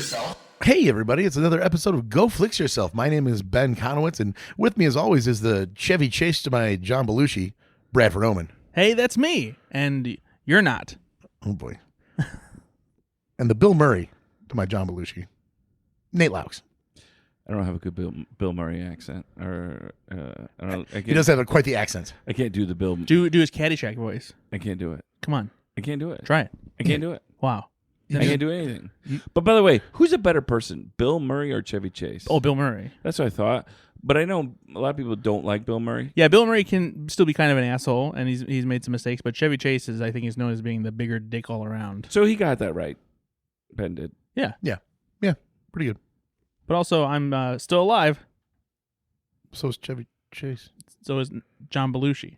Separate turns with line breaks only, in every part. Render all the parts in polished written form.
yourself.
Hey, everybody. It's another episode of Go Flix Yourself. My name is Ben Konowitz, and with me, as always, is the Chevy Chase to my John Belushi, Bradford Oman.
Hey, that's me. And you're not.
Oh, boy. And the Bill Murray to my John Belushi, Nate Loucks.
I don't have a good Bill Murray accent, or I don't.
He does have quite the accent.
I can't do the Bill.
Do his Caddyshack voice.
I can't do it.
Come on.
I can't do it.
Try it.
I can't do it.
Wow.
I can't do anything. But by the way, who's a better person, Bill Murray or Chevy Chase?
Oh, Bill Murray.
That's what I thought. But I know a lot of people don't like Bill Murray.
Yeah, Bill Murray can still be kind of an asshole, and he's made some mistakes. But Chevy Chase is, I think, is known as being the bigger dick all around.
So he got that right. Ben did.
Yeah.
Pretty good.
But also, I'm still alive.
So is Chevy Chase.
So is John Belushi.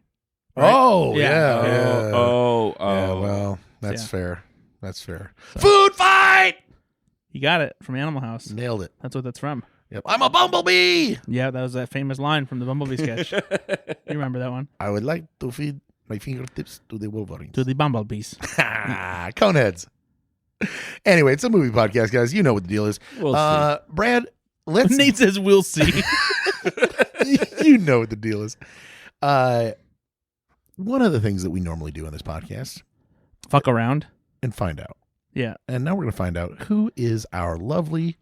Right?
Oh,
Yeah.
yeah.
Oh.
Yeah, well, that's
Yeah.
fair. That's fair.
So-
Food fight!
You got it from Animal House.
Nailed it.
That's what that's from.
Yep. I'm a bumblebee!
Yeah, that was that famous line from the Bumblebee sketch. You remember that one?
I would like to feed my fingertips to the Wolverines.
To the Bumblebees.
Coneheads. Anyway, it's a movie podcast, guys. You know what the deal is.
We'll see.
Brad, let's...
Nate says we'll see.
You know what the deal is. One of the things that we normally do on this podcast
Fuck around.
and find out.
Yeah.
And now we're going to find out who is our lovely...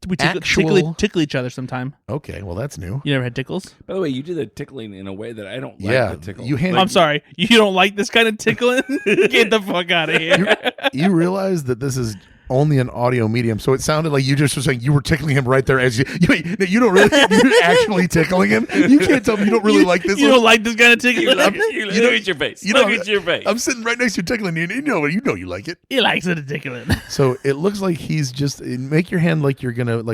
We
Actual-
tickle each other sometime.
Okay, well, that's new.
You never had tickles?
By the way, you did the tickling in a way that I don't like
Yeah,
the tickle.
you handed...
I'm sorry. You don't like this kind of tickling? Get the fuck out of here.
You realize that this is only an audio medium, so it sounded like you just were saying you were tickling him right there as you don't really, you're actually tickling him. You can't tell me you don't really like this.
You don't like this kind of tickling?
Look at your face. Look at your face.
I'm sitting right next to you tickling you, and you know you like it.
He likes it tickling.
So it looks like he's just make your hand like you're gonna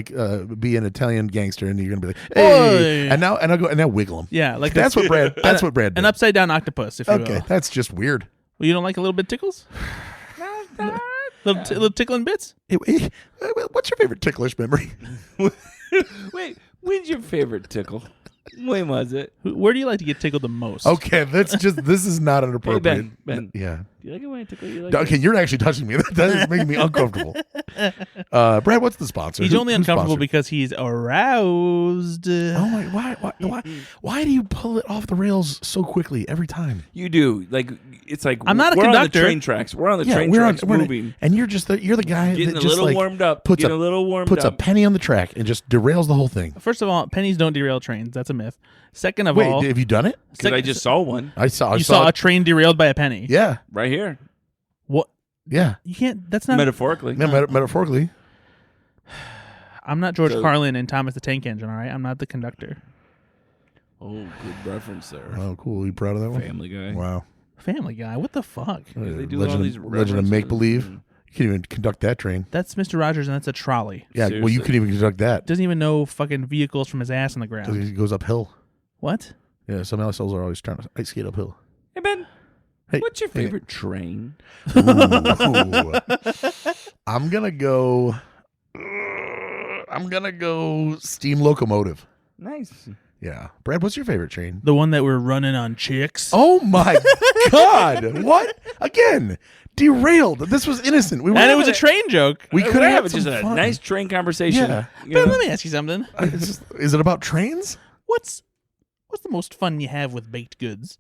be an Italian gangster, and you're gonna be like, hey,
Oi.
and now wiggle him.
Yeah, like
That's what Brad. That's what Brad did.
An upside down octopus, if you
Okay,
will.
that's just weird.
Well, you don't like a little bit tickles? Little tickling bits?
What's your favorite ticklish memory?
Wait, when's your favorite tickle? When was it?
Where do you like to get tickled the most?
Okay, this is not inappropriate.
Hey, Ben.
Yeah.
Do you like it when I tickle you like
Okay, you're actually touching me. That is making me uncomfortable. Brad, what's the sponsor?
He's only
Who's
uncomfortable
sponsored?
because he's aroused.
Oh my! Why do you pull it off the rails so quickly every time?
You do. Like, it's like
I'm not a
we're on
conductor.
the train tracks. We're on the train tracks moving.
and you're just you're the guy
Getting
that
a
just
little
like
warmed up.
puts
Getting a little warmed
puts
up.
a penny on the track and just derails the whole thing.
First of all, pennies don't derail trains. That's a myth. Second of
Wait,
all,
have you done it?
Because I just saw one
I saw.
you saw a train derailed by a penny.
Yeah,
right here.
What?
yeah.
You can't. That's not.
Metaphorically.
Yeah, metaphorically.
I'm not George
So-
Carlin and Thomas the Tank Engine. All right, I'm not the conductor.
Oh, good reference there.
Oh, cool. You proud of that one?
Family Guy.
Wow.
Family Guy. What the fuck?
Yeah, they do
Legend,
all these
Legend of
references.
Make Believe. You can't even conduct that train.
That's Mr. Rogers, and that's a trolley.
Yeah, well, you
Seriously.
couldn't even conduct that.
Doesn't even know fucking vehicles from his ass on the
Because
ground.
he goes uphill.
What?
Yeah, some assholes are always trying to ice skate uphill.
Hey, Ben.
Hey,
What's your
hey.
favorite train?
Ooh. I'm gonna go steam locomotive.
Nice.
Yeah, Brad, what's your favorite train?
The one that we're running on chicks.
Oh my God! What again? Derailed. This was innocent. We were
and it was a
having
train joke.
We
We're
could have
just
some
a
fun.
nice train conversation.
Yeah.
You
But
know?
let me ask you something.
Is it about trains?
What's the most fun you have with baked goods?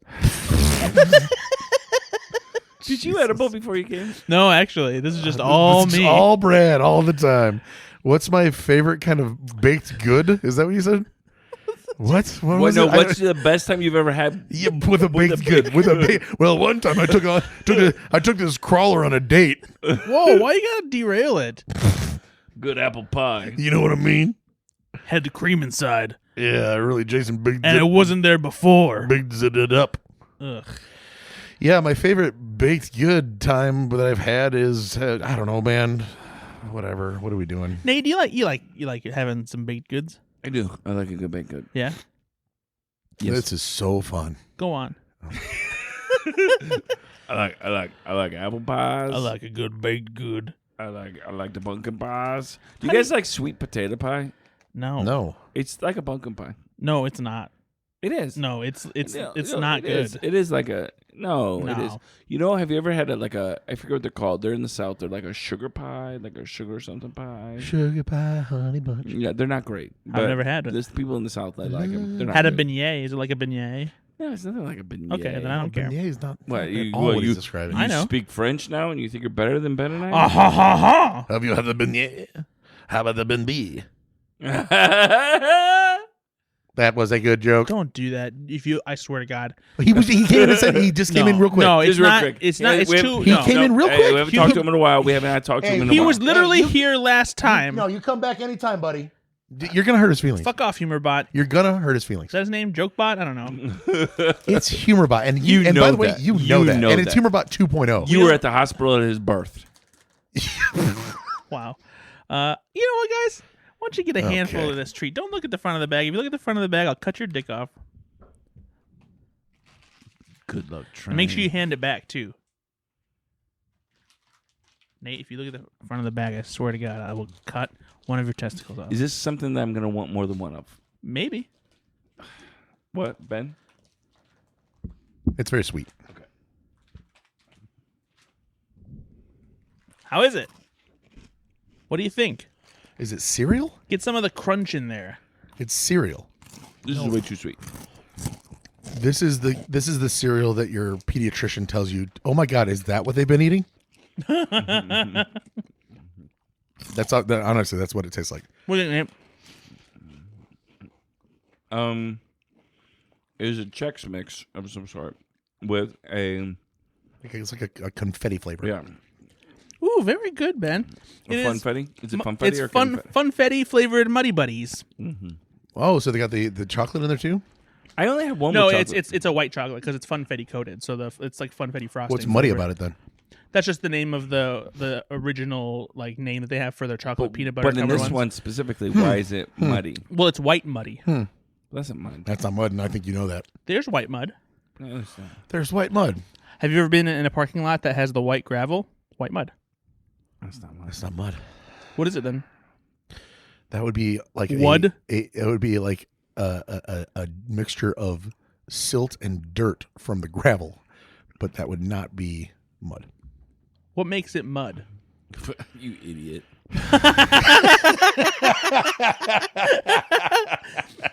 Did you edible before you came?
No, actually, this is just all
It's
me.
all Brad, all the time. What's my favorite kind of baked good? Is that what you said? What was it?
What's the best time you've ever had?
Yeah, with a baked good. Well, one time I took this crawler on a date.
Whoa, why you gotta derail it?
Good apple pie.
You know what I mean?
Had the cream inside,
Yeah, really, Jason big
and it wasn't there before.
big zit it up.
Ugh.
Yeah, my favorite baked good time that I've had is I don't know, man. Whatever. What are we doing?
Nate, you like having some baked goods?
I do. I like a good baked good.
Yeah.
Yes.
This is so fun.
Go on.
I like apple pies.
I like a good baked good.
I like the pumpkin pies. Do you guys like sweet potato pie?
No.
No.
It's like a pumpkin pie.
No, it's not.
It is.
No, it's
No,
not
it
good.
is. It is like a no. It is.
No.
You know, have you ever had I forget what they're called. They're in the South. They're like a sugar pie, like a sugar something pie.
Sugar pie, honey bunch.
Yeah, they're not great.
I've never had it.
There's people in the South that like them. They're not
Had a
good.
beignet. Is it like a beignet?
No, it's nothing like a beignet.
Okay, then I don't care.
Beignet is not
What,
at
you-
all
what,
what
you-
he's describing.
I know.
You speak French now, and you think you're better than Ben and I?
Ah ha ha ha!
Have you had the beignet? How about the beignet? That was a good joke.
Don't do that. I swear to God.
He came in and said he just came in real quick.
No, it's
Just real
not.
quick.
It's not.
Yeah,
It's
we have-
too.
He
no.
came in real
Hey,
quick.
we haven't talked to him in a while. We haven't had talked to him in a
He
while.
was literally
Hey, you-
here last time.
No, you come back anytime, buddy. You're gonna hurt his feelings.
Fuck off, Humorbot.
You're gonna hurt his feelings.
Is that his name? Jokebot? I don't know.
It's Humorbot, and
You
and
know
by the way,
that.
you
You
know that,
know
and it's
that.
Humorbot 2.0.
You were at the hospital at his birth.
Wow. You know what, guys? Why don't you get a handful
Okay.
of this treat? Don't look at the front of the bag. If you look at the front of the bag, I'll cut your dick off.
Good luck trying.
And make sure you hand it back too. Nate, if you look at the front of the bag, I swear to God, I will cut one of your testicles off.
Is this something that I'm going to want more than one of?
Maybe.
What, Ben?
It's very sweet.
How is it? What do you think?
Is it cereal?
Get some of the crunch in there.
It's cereal.
This is way too sweet.
This is the cereal that your pediatrician tells you. Oh my God, is that what they've been eating? Honestly, that's what it tastes like.
What is it, Nate?
It is a Chex Mix of some sort with a
It's like a confetti flavor.
yeah.
Ooh, very good, Ben. It is-
Funfetti? Is it funfetti
It's
or
fun,
confetti?
funfetti flavored Muddy Buddies.
Oh, so they got the chocolate in there too?
I only have one.
No,
with
it's
chocolate.
it's a white chocolate because it's funfetti coated. So it's like funfetti frosting.
What's muddy about it then?
That's just the name of the original like name that they have for their chocolate peanut butter.
But in
covered
this
ones.
one specifically, why is it muddy?
Well, it's white muddy.
That's not mud.
That's not mud, and I think you know that.
There's white mud.
No, it's not.
There's white mud.
Have you ever been in a parking lot that has the white gravel? White mud.
That's not mud.
That's not mud.
What is it then?
That would be like
Wood?
It would be like a mixture of silt and dirt from the gravel, but that would not be mud.
What makes it mud?
You idiot.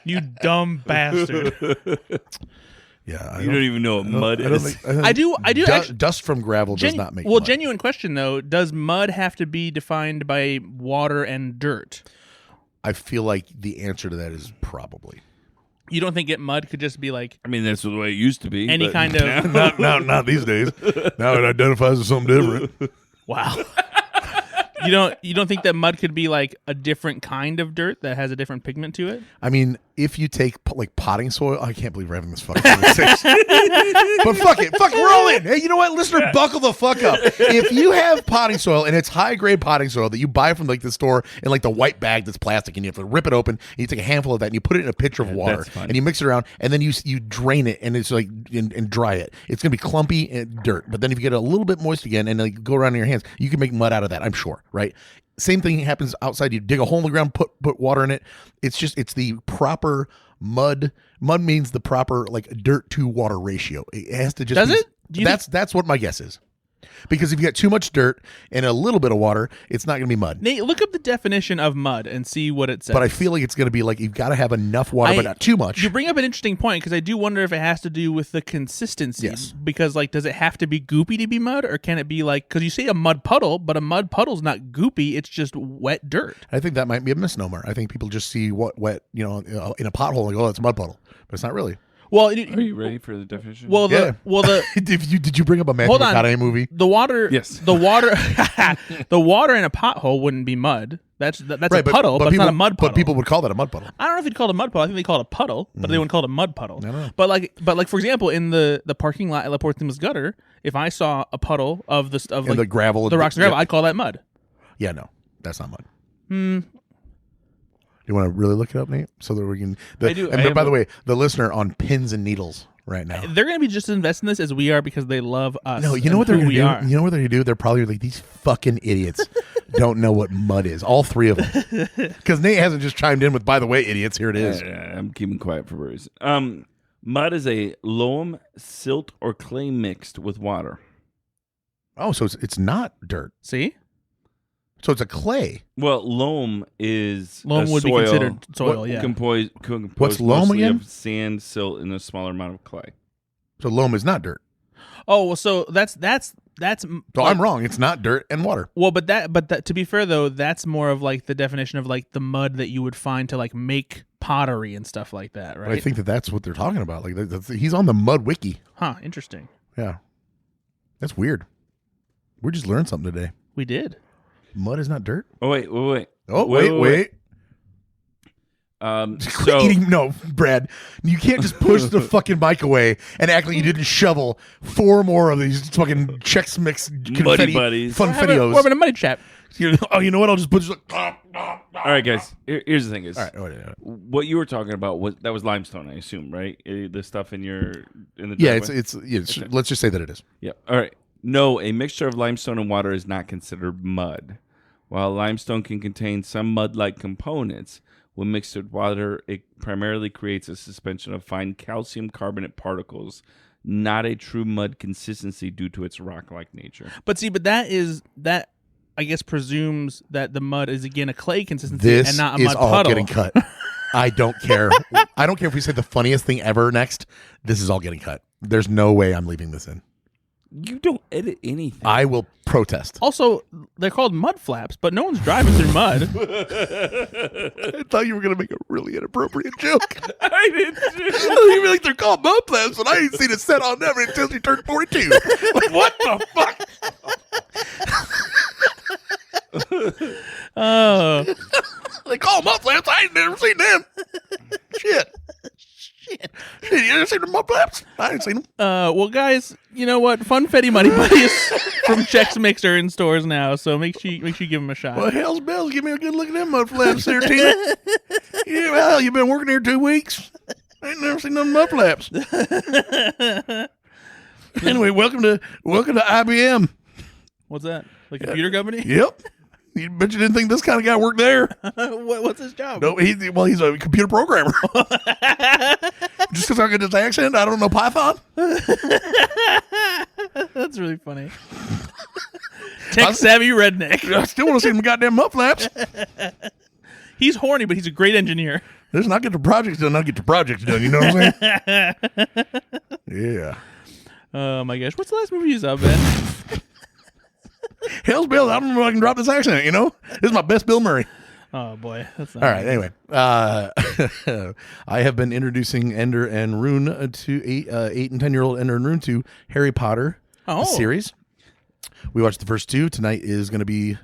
You dumb bastard.
Yeah,
You don't even know what mud is.
I do actually.
Dust from gravel does not make mud.
Genuine question though: does mud have to be defined by water and dirt?
I feel like the answer to that is probably.
You don't think mud could just be like
I mean, that's the way it used to be.
any
but-
kind of?
not these days. Now it identifies as something different.
Wow. You don't think that mud could be like a different kind of dirt that has a different pigment to it?
I mean, if you take like potting soil, I can't believe we're having this fucking conversation. But fuck it, we're all in. Hey, you know what, listener, buckle the fuck up. If you have potting soil and it's high grade potting soil that you buy from like the store in like the white bag that's plastic, and you have to rip it open, and you take a handful of that and you put it in a pitcher of water,
that's fine.
and you mix it around, and then you drain it, and it's like and dry it. It's gonna be clumpy and dirt. But then if you get a little bit moist again and like go around in your hands, you can make mud out of that. I'm sure, right? Same thing happens outside. You dig a hole in the ground, put water in it. It's the proper mud. Mud means the proper like dirt to water ratio. It has to just.
Does
be,
it? Do you
that's what my guess is. Because if you got too much dirt and a little bit of water, it's not going to be mud.
Nate, look up the definition of mud and see what it says.
But I feel like it's going to be like you've got to have enough water, but not too much.
You bring up an interesting point because I do wonder if it has to do with the consistency.
Yes.
Because like, does it have to be goopy to be mud, or can it be like? Because you say a mud puddle, but a mud puddle's not goopy; it's just wet dirt.
I think that might be a misnomer. I think people just see what wet, in a pothole and go, "Oh, it's a mud puddle," but it's not really.
Well,
Are you ready for the definition?
the
Did you bring up a Matthew
Hold on.
McConaughey movie?
the water.
Yes.
The water. The water in a pothole wouldn't be mud. That's a puddle, but it's
people,
not a mud puddle.
But people would call that a mud puddle.
I don't know if you'd call it a mud puddle. I think they call it a puddle, but they wouldn't call it a mud puddle.
I don't know.
But like for example, in the parking lot at La Portima's gutter, if I saw a puddle of
The gravel,
the rocks and gravel, I'd call that mud.
Yeah, no, that's not mud. You want to really look it up, Nate, so that we can.
I do.
And
I
by
have
the way, the listener on pins and needles right now.
They're going to be just as invested in this as we are because they love us.
No, you know what they're
who
going
we
to do?
are.
You know what they're going to do? They're probably like, these fucking idiots don't know what mud is. All three of them. Because Nate hasn't just chimed in with, by the way, idiots, here it is.
I'm keeping quiet for worries. Mud is a loam, silt, or clay mixed with water.
Oh, so it's not dirt.
See?
So it's a clay.
Well, loam is
Loam would be considered soil, yeah.
Composed
What's loam
mostly
again?
of sand, silt, and a smaller amount of clay.
So loam is not dirt.
Oh, well, so that's
So I'm wrong. It's not dirt and water.
Well, but that to be fair though, that's more of like the definition of like the mud that you would find to like make pottery and stuff like that, right?
But I think that's what they're talking about. Like he's on the mud wiki.
Huh, interesting.
Yeah. That's weird. We just learned something today.
We did.
Mud is not dirt.
Oh wait.
Oh wait.
So
Eating no, Brad. You can't just push the fucking mic away and act like you didn't shovel 4 more of these fucking Chex Mix confetti
buddies.
We're
funfettios.
having a muddy chat.
You know what? I'll just put
all right, guys. Here's the thing: is
all right.
what you were talking about was limestone, I assume, right? The stuff in the
Yeah,
driveway?
it's let's just say that it is.
Yeah. All right. No, a mixture of limestone and water is not considered mud. While limestone can contain some mud-like components, when mixed with water, it primarily creates a suspension of fine calcium carbonate particles, not a true mud consistency due to its rock-like nature.
But that I guess presumes that the mud is again a clay consistency
This
and not a
is
mud
all
puddle.
getting cut. I don't care. I don't care if we say the funniest thing ever next. This is all getting cut. There's no way I'm leaving this in.
You don't edit anything.
I will protest.
Also, they're called mud flaps, but no one's driving through mud.
I thought you were going to make a really inappropriate joke.
I did too.
You'd be like, they're called mud flaps, but I ain't seen it set on never until she turned 42. Like, what the fuck?
Oh,
They call mud flaps. I ain't never seen them. Shit. You ever seen the mud flaps? I ain't seen them.
well, guys, you know what? Funfetti Muddy Buddies from Chex Mix are in stores now, so make sure you give them a shot.
Well, hell's bells. Give me a good look at them mud flaps there, Tina. Yeah, well, you've been working here 2 weeks. I ain't never seen them mud flaps. Anyway, welcome to IBM.
What's that? The computer company?
Yep. You bet you didn't think this kind of guy worked there.
What's his job?
No, he's a computer programmer. Just because I get this accent, I don't know Python.
That's really funny. Tech savvy redneck.
I still want to see them goddamn mud flaps.
He's horny, but he's a great engineer.
Listen, I get the projects done. I get the projects done. You know what I'm saying? Yeah.
Oh my gosh, what's the last movie you saw, Ben?
Hell's bells. I don't know if I can drop this accent. You know, this is my best Bill Murray.
Oh boy, that's not
All right. Anyway, I have been introducing Ender and Rune to 8 and 10-year-old Ender and Rune to Harry Potter the series. We watched the first 2. Tonight is going to be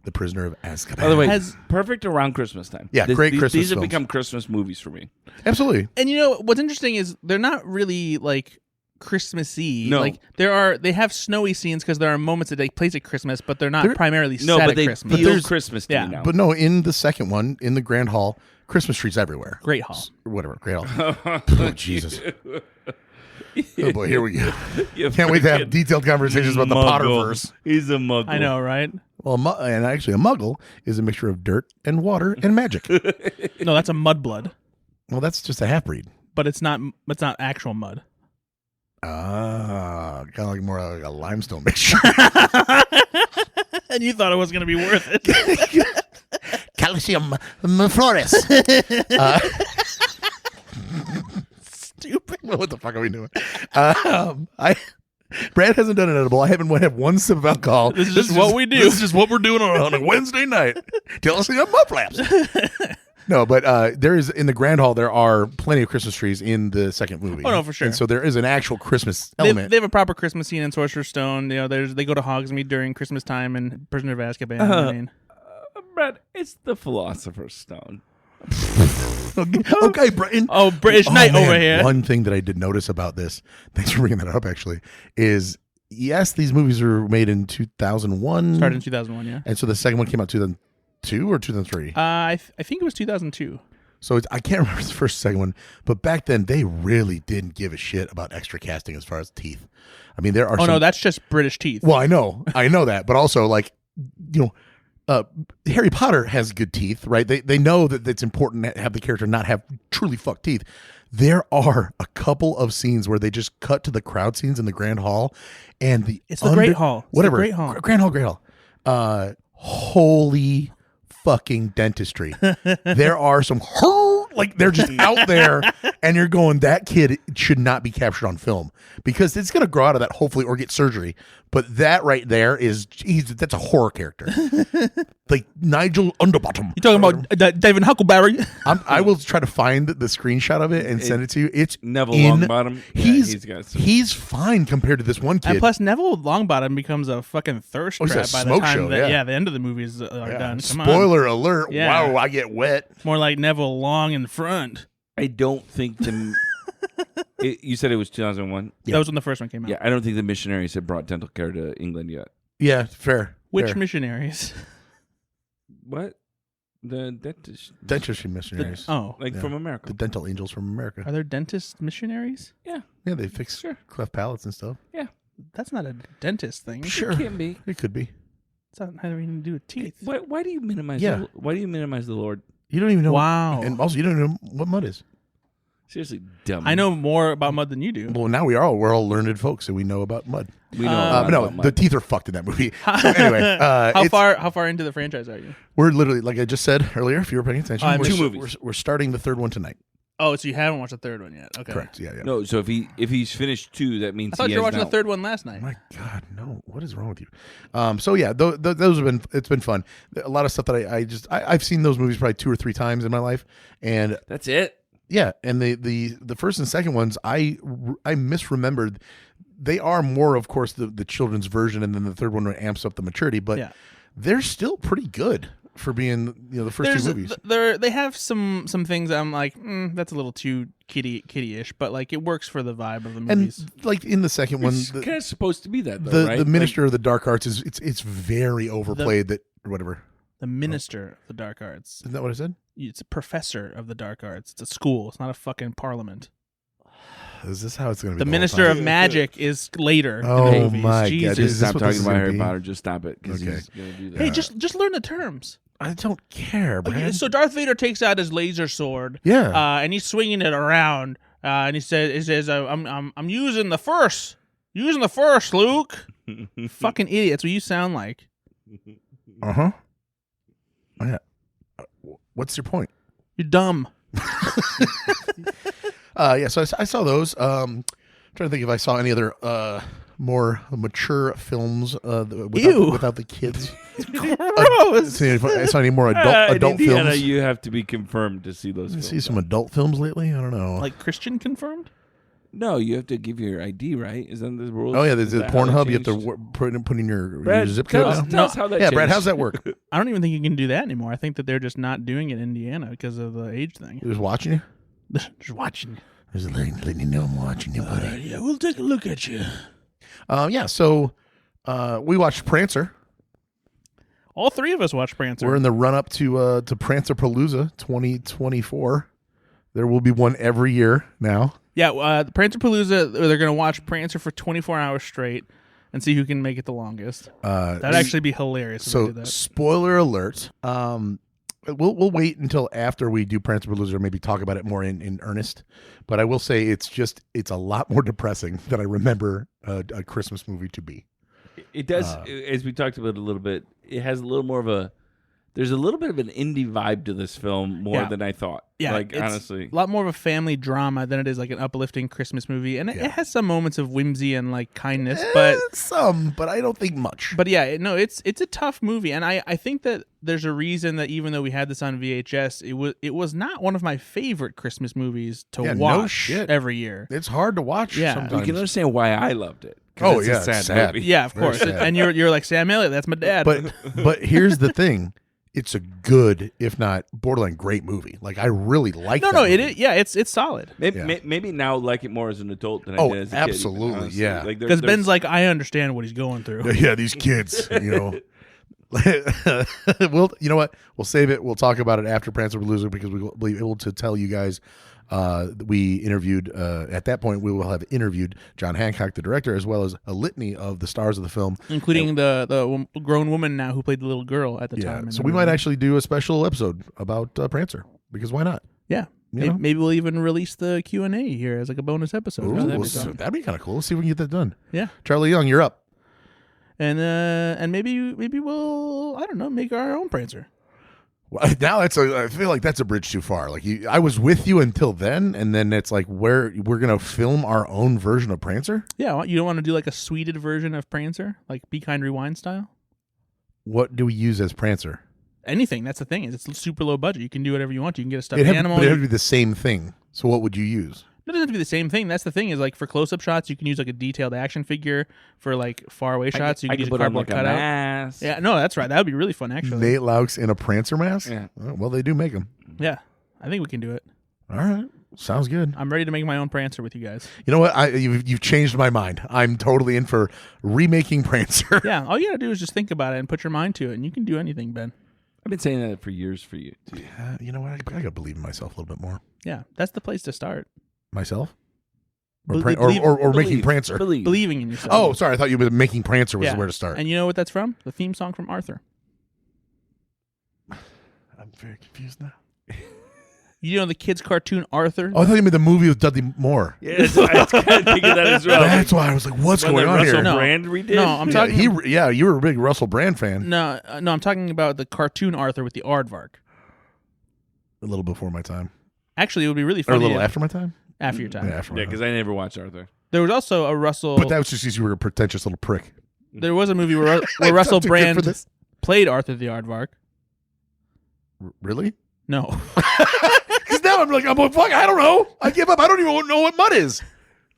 The Prisoner of Azkaban.
By the way, perfect around Christmas time.
Yeah, great Christmas
These have
films.
become Christmas movies for me.
Absolutely.
And you know what's interesting is they're not really like Christmassy.
No.
Like they have snowy scenes because there are moments that take place at Christmas, but they're not primarily
No,
set
but
at
they
Christmas.
feel Christmas to
yeah.
me now.
But no, in the second one, in the Grand Hall, Christmas trees everywhere.
Great Hall.
Or whatever. Great Hall. Oh, Jesus. Oh, boy. Here we go. Can't wait to have detailed conversations about the Potterverse.
He's a muggle.
I know, right?
Well, and actually, a muggle is a mixture of dirt and water and magic.
No, that's a mudblood,
Well, that's just a half-breed.
but it's not actual mud.
Ah, kind of like more like a limestone mixture.
And you thought it was going to be worth it.
Calcium flores. Stupid. What the fuck are we doing? Brad hasn't done an edible. I haven't had 1 sip of alcohol.
This is just what we do.
This is just what we're doing on a Wednesday night. Tell us the mud flaps. No, but there is in the Grand Hall. There are plenty of Christmas trees in the second movie.
Oh no, for sure.
And so there is an actual Christmas
They
element.
have a proper Christmas scene in Sorcerer's Stone. You know, they go to Hogsmeade during Christmas time and Prisoner of Azkaban. I mean,
Brad, it's the Philosopher's Stone.
Okay, Britain.
oh, British Knight
man.
over here.
One thing that I did notice about this, thanks for bringing that up, actually, is yes, these movies were made in 2001.
Started in 2001, yeah.
And so the second one came out 2002 or 2003.
I think it was 2002.
So I can't remember the first, second one, but back then they really didn't give a shit about extra casting as far as teeth. I mean, there are.
Oh no, that's just British teeth.
Well, I know that, but also like, you know, Harry Potter has good teeth, right? They know that it's important to have the character not have truly fucked teeth. There are a couple of scenes where they just cut to the crowd scenes in the Grand Hall, and
It's the Great Hall. It's the
whatever,
Great Hall.
Grand Hall. Holy fucking dentistry! There are some like they're just out there, and you're going, that kid should not be captured on film because it's gonna grow out of that hopefully or get surgery. But that right there that's a horror character, like Nigel Underbottom.
You talking about David Huckleberry?
I will try to find the screenshot of it and send it to you. It's
Neville Longbottom.
He's fine compared to this one kid.
And plus, Neville Longbottom becomes a fucking thirst
he's a
trap by the
smoke
time
show,
that,
yeah.
the end of the movies are done. Come
Spoiler alert!
Yeah.
Wow, I get wet.
More like Neville Long in front.
I don't think you said it was 2001.
Yeah.
That was when the first one came out.
Yeah, I don't think the missionaries had brought dental care to England yet.
Yeah, fair.
Which
fair.
missionaries?
What? The
Dentistry missionaries?
Oh,
like from America.
The dental angels from America.
are there dentist missionaries?
Yeah,
Yeah, they fix cleft palates and stuff.
yeah.
That's not a dentist thing.
Sure,
It can be.
it could be.
It's not having anything to do with teeth.
Why do you minimize?
Yeah.
Why do you minimize the Lord?
You don't even know.
Wow.
And also, you don't know what mud is.
Seriously, dumb.
I know more about mud than you do.
Well, now we're all learned folks, and we know about mud.
We know. a
Uh,
lot
But no,
about
the
mud.
teeth are fucked in that movie. So anyway,
How far into the franchise are you?
we're literally, like I just said earlier, if you were paying attention,
I'm
we're,
two movies.
We're starting the third one tonight.
Oh, so you haven't watched the third one yet? Okay.
Correct. Yeah.
No, so if he's finished 2, that means
I thought
he
you were
has
watching
now.
the third one last night.
Oh my God, no! What is wrong with you? So yeah, those have been. It's been fun. A lot of stuff that I've seen those movies probably 2 or 3 times in my life, and
That's it.
yeah, and the first and second ones I misremembered. They are more, of course, the children's version, and then the third one amps up the maturity, but
Yeah.
they're still pretty good for being the first 2 movies.
They have some things I'm like, that's a little too kiddie-ish, but like it works for the vibe of the movies.
And like in the second one,
It's kind of supposed to be that, though, right?
the Minister of the Dark Arts is it's very overplayed or whatever.
The Minister of the Dark Arts.
Isn't that what I said?
It's a professor of the Dark Arts. It's a school. It's not a fucking parliament.
Is this how it's going to be?
The
whole
Minister
time?
of Magic is later
Oh
in the movies.
my God.
Jesus.
Is this
Stop
what
talking
this is
about
gonna
Harry
be?
Potter. Just stop it. 'Cause
Okay.
he's gonna do that.
Hey, just learn the terms.
I don't care,
Okay,
Brad.
so Darth Vader takes out his laser sword.
Yeah.
And he's swinging it around. And he says, I'm using the Force. Using the Force, Luke. Fucking idiot. That's what you sound like.
Uh-huh. Oh, yeah. What's your point?
You're dumb.
Yeah, so I saw those. Trying to think if I saw any other more mature films without the kids.
Gross.
I saw any more
In
adult
Indiana,
films.
you have to be confirmed to see those
You
films.
see some adult films lately? I don't know.
Like Christian confirmed?
No, you have to give your ID, right? Isn't that the rules?
Oh yeah, there's
Is
the
that how they
Pornhub. You have
changed?
to put in your
Brad,
zip
tell
code
us,
now.
tell us how that
Yeah, Brad,
changed.
how's that work?
I don't even think you can do that anymore. I think that they're just not doing it in Indiana because of the age thing.
He was watching you.
Just watching.
Just letting you know I'm watching you, buddy.
Yeah, we'll take a look at you.
Yeah, so we watched Prancer.
All three of us watched Prancer.
We're in the run up to Prancerpalooza 2024. There will be one every year now.
Yeah, Prancerpalooza, they're going to watch Prancer for 24 hours straight and see who can make it the longest. That'd actually be hilarious if they
So,
did that.
spoiler alert. We'll wait until after we do Prancerpalooza or maybe talk about it more in earnest. But I will say it's a lot more depressing than I remember a Christmas movie to be.
It does, as we talked about a little bit, it has a little more of a, there's a little bit of an indie vibe to this film more than I thought.
Yeah,
like,
it's
honestly.
a lot more of a family drama than it is like an uplifting Christmas movie. And it has some moments of whimsy and like kindness, but
I don't think much.
But yeah, no, it's a tough movie, and I think that there's a reason that even though we had this on VHS, it was not one of my favorite Christmas movies to watch every year.
It's hard to watch.
Yeah.
sometimes.
You can understand why I loved it. 'Cause
Oh,
it's
yeah,
a
it's
sad
sad.
movie.
Yeah, of
Very
course.
sad.
And you're like, Sam Elliott, that's my dad.
But here's the thing. It's a good, if not borderline great movie. Like I really like that
no,
movie.
it is. Yeah, it's solid.
Maybe now like it more as an adult than I did as a kid.
absolutely,
even, honestly.
yeah.
Like,
Because Ben's like, I understand what he's going through.
Yeah, these kids, you know. You know what? We'll save it. We'll talk about it after Prancerpalooza because we'll be able to tell you guys we interviewed, at that point, we will have interviewed John Hancock, the director, as well as a litany of the stars of the film.
Including the grown woman now who played the little girl at the time.
So we might actually do a special episode about Prancer, because why not?
Yeah. Maybe we'll even release the Q&A here as like a bonus episode.
Ooh, that'd be kind of cool. Let's see if we can get that done.
Yeah.
Charlie Young, you're up.
And maybe we'll, I don't know, make our own Prancer.
Well, now I feel like that's a bridge too far. Like I was with you until then, and then it's like we're gonna film our own version of Prancer.
Yeah, you don't want to do like a sweeted version of Prancer, like Be Kind Rewind style.
What do we use as Prancer?
Anything. That's the thing. It's super low budget. You can do whatever you want. You can get a stuffed animal.
But it would be the same thing. So what would you use?
It doesn't have to be the same thing. That's the thing is like for close-up shots, you can use like a detailed action figure. For like far-away shots, you can use a cardboard cutout.
Mask.
Yeah, no, that's right. That would be really fun, actually.
Nate Loucks in a Prancer mask?
Yeah.
Oh, well, they do make them.
Yeah, I think we can do it.
All right. Sounds good.
I'm ready to make my own Prancer with you guys.
You know what? You've changed my mind. I'm totally in for remaking Prancer.
Yeah, all you gotta do is just think about it and put your mind to it, and you can do anything, Ben.
I've been saying that for years for you, too.
You know what? I gotta believe in myself a little bit more.
Yeah, that's the place to start.
Myself?
Believe-
Or making Prancer?
Believing in yourself.
Oh, sorry. I thought you were making Prancer was
Yeah.
where to start.
And you know what that's from? The theme song from Arthur.
I'm very confused now.
You know the kids' cartoon Arthur?
Oh, I thought you meant the movie with Dudley Moore.
Yeah, I was kind of thinking that as well.
That's why I was like, what's going on
Russell
here?
No.
Brand redid?
No, I'm talking.
You were a big Russell Brand fan.
No, I'm talking about the cartoon Arthur with the aardvark.
A little before my time.
Actually, it would be really
Or
funny.
a little after my time?
after your time.
Yeah, after my
Yeah,
time.
because I never watched Arthur.
There was also a Russell.
But that was just because you were a pretentious little prick.
There was a movie where Russell
too good for
Brand
this.
played Arthur the Aardvark.
Really?
No.
Because now I'm like, fuck, I don't know. I give up. I don't even know what mud is.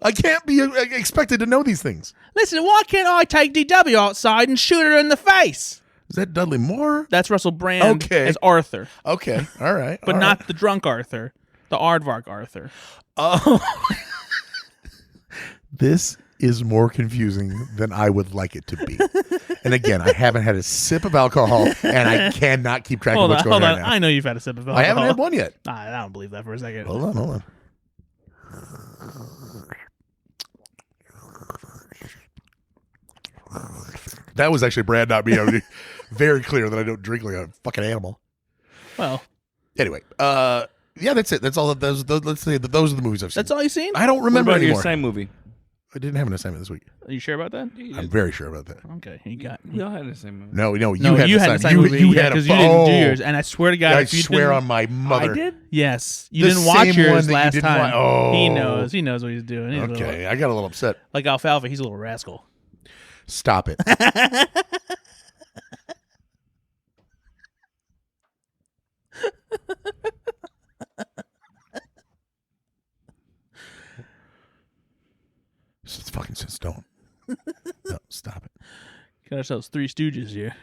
I can't be expected to know these things.
Listen, why can't I take DW outside and shoot her in the face?
Is that Dudley Moore?
That's Russell Brand
Okay.
as Arthur,
Okay. All right.
but
all
not
right.
the drunk Arthur, the Aardvark Arthur.
Oh. This is more confusing than I would like it to be. And again, I haven't had a sip of alcohol, and I cannot keep track of what's going on now.
I know you've had a sip of alcohol.
I haven't had one yet.
I don't believe that for a second.
Hold on. That was actually Brad, not me. I was very clear that I don't drink like a fucking animal.
Well,
Anyway, yeah, that's it. That's all. Let's say that those are the movies I've seen.
that's all you've seen?
I don't
What
remember
about your
anymore.
assigned movie?
I didn't have an assignment this week.
Are you sure about that?
I'm very sure about that.
Okay, you got
We all had an assigned movie.
No, you
No,
had
you
an
had an
assignment.
assignment movie
You had a
because you didn't do yours, and I swear to God,
I
if you
swear
didn't,
on my mother.
I did?
yes, you
The
didn't watch
same one
yours
that you
last
didn't
time.
wa-
He
Oh.
knows what he's doing. He's a little-
Okay, I got a little upset.
like Alfalfa, he's a little rascal.
Stop it. It's fucking stone. No, stop it.
Got ourselves three stooges here.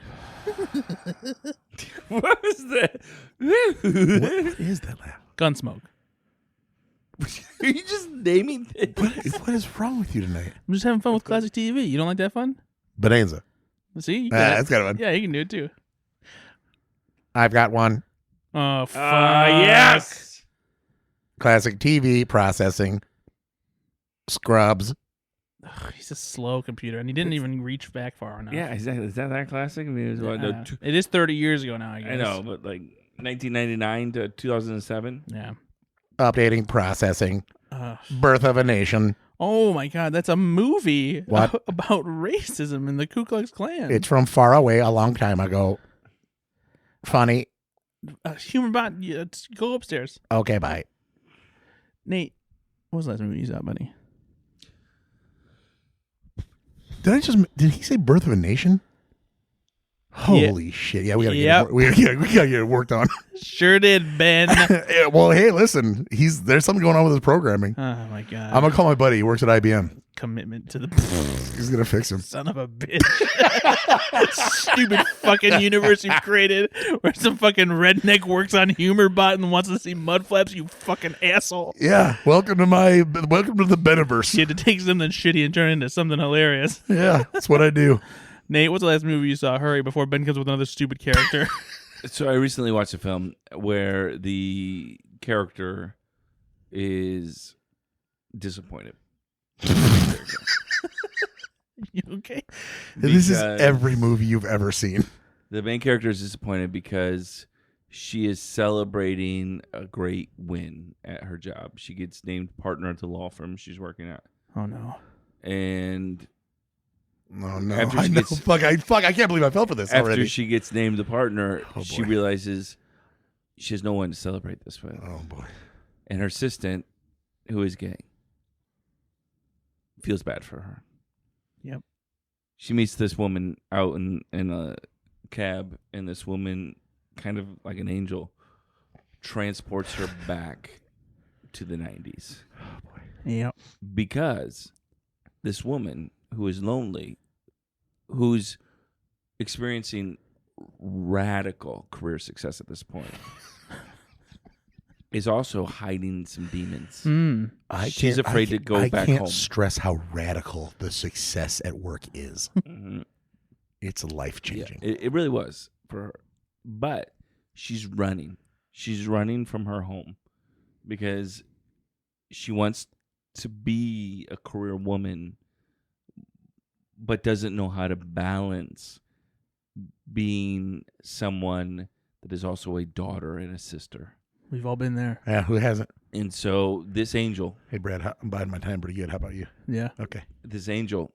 What was that?
What is that laugh?
Gunsmoke.
Are you just naming things?
What is wrong with you tonight?
I'm just having fun with classic TV. You don't like that fun?
Bonanza.
See? You
That's got one.
Yeah, you can do it too.
I've got one.
Oh, fuck.
Yes.
Classic TV processing. Scrubs.
Ugh, he's a slow computer, and he didn't even reach back far enough.
Yeah, is that classic? I mean, it was what,
Yeah. It is 30 years ago now, I guess.
I know, but like 1999 to 2007.
Yeah.
Updating processing.
Ugh.
Birth of a Nation.
Oh my God, that's a movie
What?
about racism in the Ku Klux Klan.
It's from far away a long time ago. Funny.
Humor bot. Yeah, go upstairs.
Okay, bye.
Nate, what was the last movie you saw, buddy?
Did he say Birth of a Nation? Holy shit. Yeah, we gotta
Yep.
we gotta get it worked on.
Sure did, Ben.
Yeah, well, hey, listen, there's something going on with his programming.
Oh my God.
I'm gonna call my buddy. He works at IBM.
Commitment to the
He's gonna fix him.
son of a bitch. Stupid fucking universe you've created where some fucking redneck works on HumorBot and wants to see mud flaps, you fucking asshole.
Yeah, welcome to the Beniverse.
You had to take something shitty and turn it into something hilarious.
Yeah, that's what I do.
Nate, what's the last movie you saw? Hurry before Ben comes with another stupid character.
So I recently watched a film where the character is disappointed.
You okay?
This is every movie you've ever seen.
The main character is disappointed because she is celebrating a great win at her job. She gets named partner at the law firm she's working at.
Oh no!
And
oh no! I know. Fuck! I can't believe I fell for this already.
After she gets named the partner, she realizes she has no one to celebrate this with.
Oh boy!
And her assistant, who is gay, feels bad for her.
Yep.
She meets this woman out in a cab, and this woman, kind of like an angel, transports her back to the 90s.
Oh boy. Yep.
Because this woman who is lonely, who's experiencing radical career success at this point, is also hiding some demons. She's afraid to go back home. I can't
stress how radical the success at work is.
Mm-hmm.
It's life-changing.
Yeah, it really was for her. But she's running. She's running from her home because she wants to be a career woman, but doesn't know how to balance being someone that is also a daughter and a sister.
We've all been there.
Yeah, who hasn't?
And so this angel...
Hey, Brad, I'm biding my time pretty good. How about you?
Yeah.
Okay.
This angel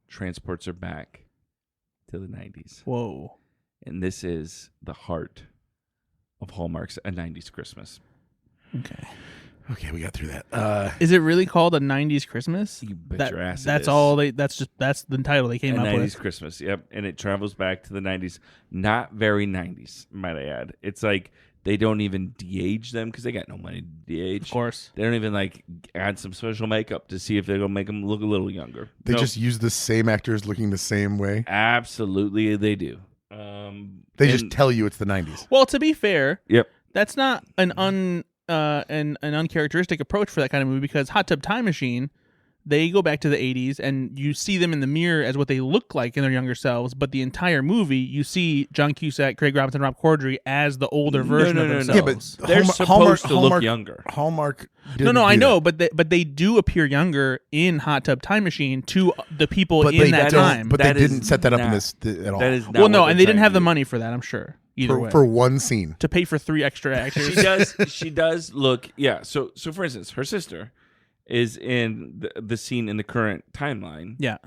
transports her back to the 90s.
Whoa.
And this is the heart of Hallmark's A 90s Christmas.
Okay.
Okay, we got through that.
Is it really called A 90s Christmas?
You bet your ass
That's
it is.
all they. That's the title they came up with.
A 90s Christmas, yep. And it travels back to the 90s. Not very 90s, might I add. It's like they don't even de-age them because they got no money to de-age.
Of course.
They don't even like add some special makeup to see if they're going to make them look a little younger.
They just use the same actors looking the same way?
Absolutely, they do.
They just tell you it's the 90s.
Well, to be fair,
yep,
that's not an uncharacteristic approach for that kind of movie because Hot Tub Time Machine, they go back to the 80s and you see them in the mirror as what they look like in their younger selves, but the entire movie you see John Cusack, Craig Robinson, Rob Corddry as the older version of themselves.
Yeah, but
they're supposed to look younger.
Hallmark
No, I know, but they do appear younger in Hot Tub Time Machine to the people in that time.
But they didn't set that up in this at all.
That is not
well, no,
what
and they didn't have the
to do.
money for that, I'm sure. Either way.
For one scene.
To pay for 3 extra actors.
She does look, yeah. So for instance, her sister is in the scene in the current timeline.
Yeah.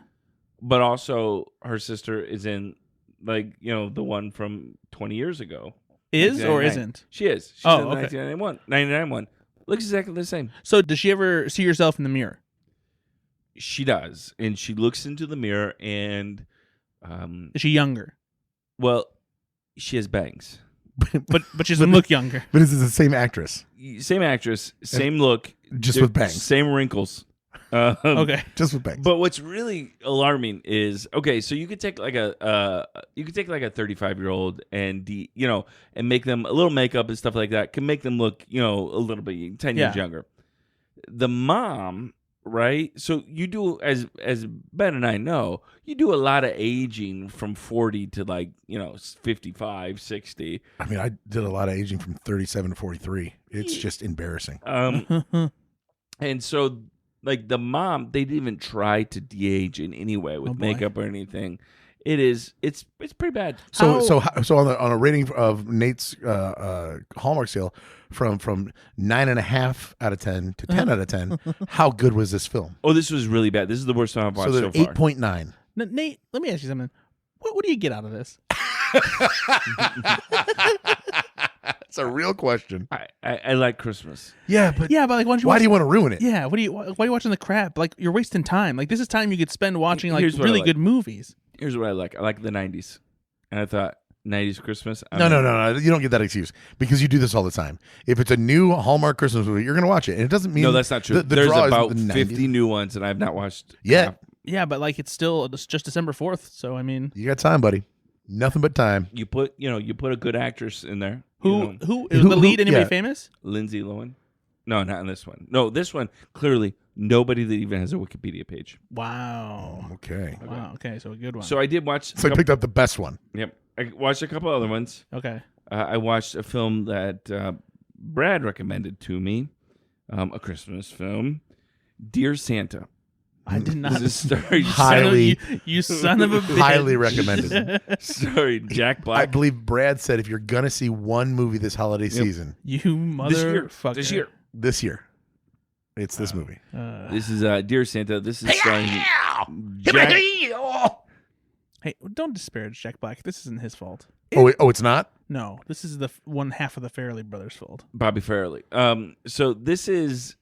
But also her sister is in, like, the one from 20 years ago.
Is or isn't?
She is. She's in 99 one. Looks exactly the same.
So does she ever see herself in the mirror?
She does. And she looks into the mirror and...
is she younger?
Well, she has bangs.
But she doesn't look younger.
But is it the same actress?
Same actress, same look.
Just with bangs.
Same wrinkles.
Okay.
Just with bangs.
But what's really alarming is, okay, so you could take like a 35-year-old and and make them a little makeup and stuff like that, can make them look, a little bit 10 years younger. The mom, right? So you do, as Ben and I know, you do a lot of aging from 40 to 55, 60.
I mean, I did a lot of aging from 37 to 43. It's just embarrassing.
And so, the mom, they didn't even try to de-age in any way with makeup or anything. It's pretty bad.
So on a rating of Nate's Hallmark scale from 9.5 out of 10 to 10 out of 10, how good was this film?
Oh, this was really bad. This is the worst time I've watched so far.
8.9.
Nate, let me ask you something. What do you get out of this?
It's a real question.
I like Christmas.
Yeah, but
like why do
you want to ruin it?
Yeah, why are you watching the crap? Like, you're wasting time. Like, this is time you could spend watching really good movies.
Here's what I like. I like the 90s. And I thought 90s Christmas.
No. You don't get that excuse because you do this all the time. If it's a new Hallmark Christmas movie, you're going to watch it. And it doesn't mean...
No, that's not true. There's about 50 new ones and I've not watched...
Yeah.
Yeah, but it's just December 4th, so I mean...
You got time, buddy. Nothing but time.
You put a good actress in there.
Who is the lead? Anybody famous?
Lindsay Lohan. No, not in this one. No, this one, clearly, nobody that even has a Wikipedia page.
Wow.
Okay.
Wow. Okay, so a good one.
So I did watch...
So I picked up the best one.
Yep. I watched a couple other ones.
Okay.
I watched a film that Brad recommended to me, a Christmas film, Dear Santa.
I did not.
This is starring
Highly-
you son of a bitch.
Highly recommended.
starring Jack Black.
I believe Brad said if you're gonna see one movie this holiday season,
You motherfucker.
This year.
it's this movie.
This is Dear Santa. This is starring Jack.
Hey, don't disparage Jack Black. This isn't his fault.
Oh, it's not.
No, this is the one half of the Farrelly brothers' fault.
Bobby Farrelly. So this is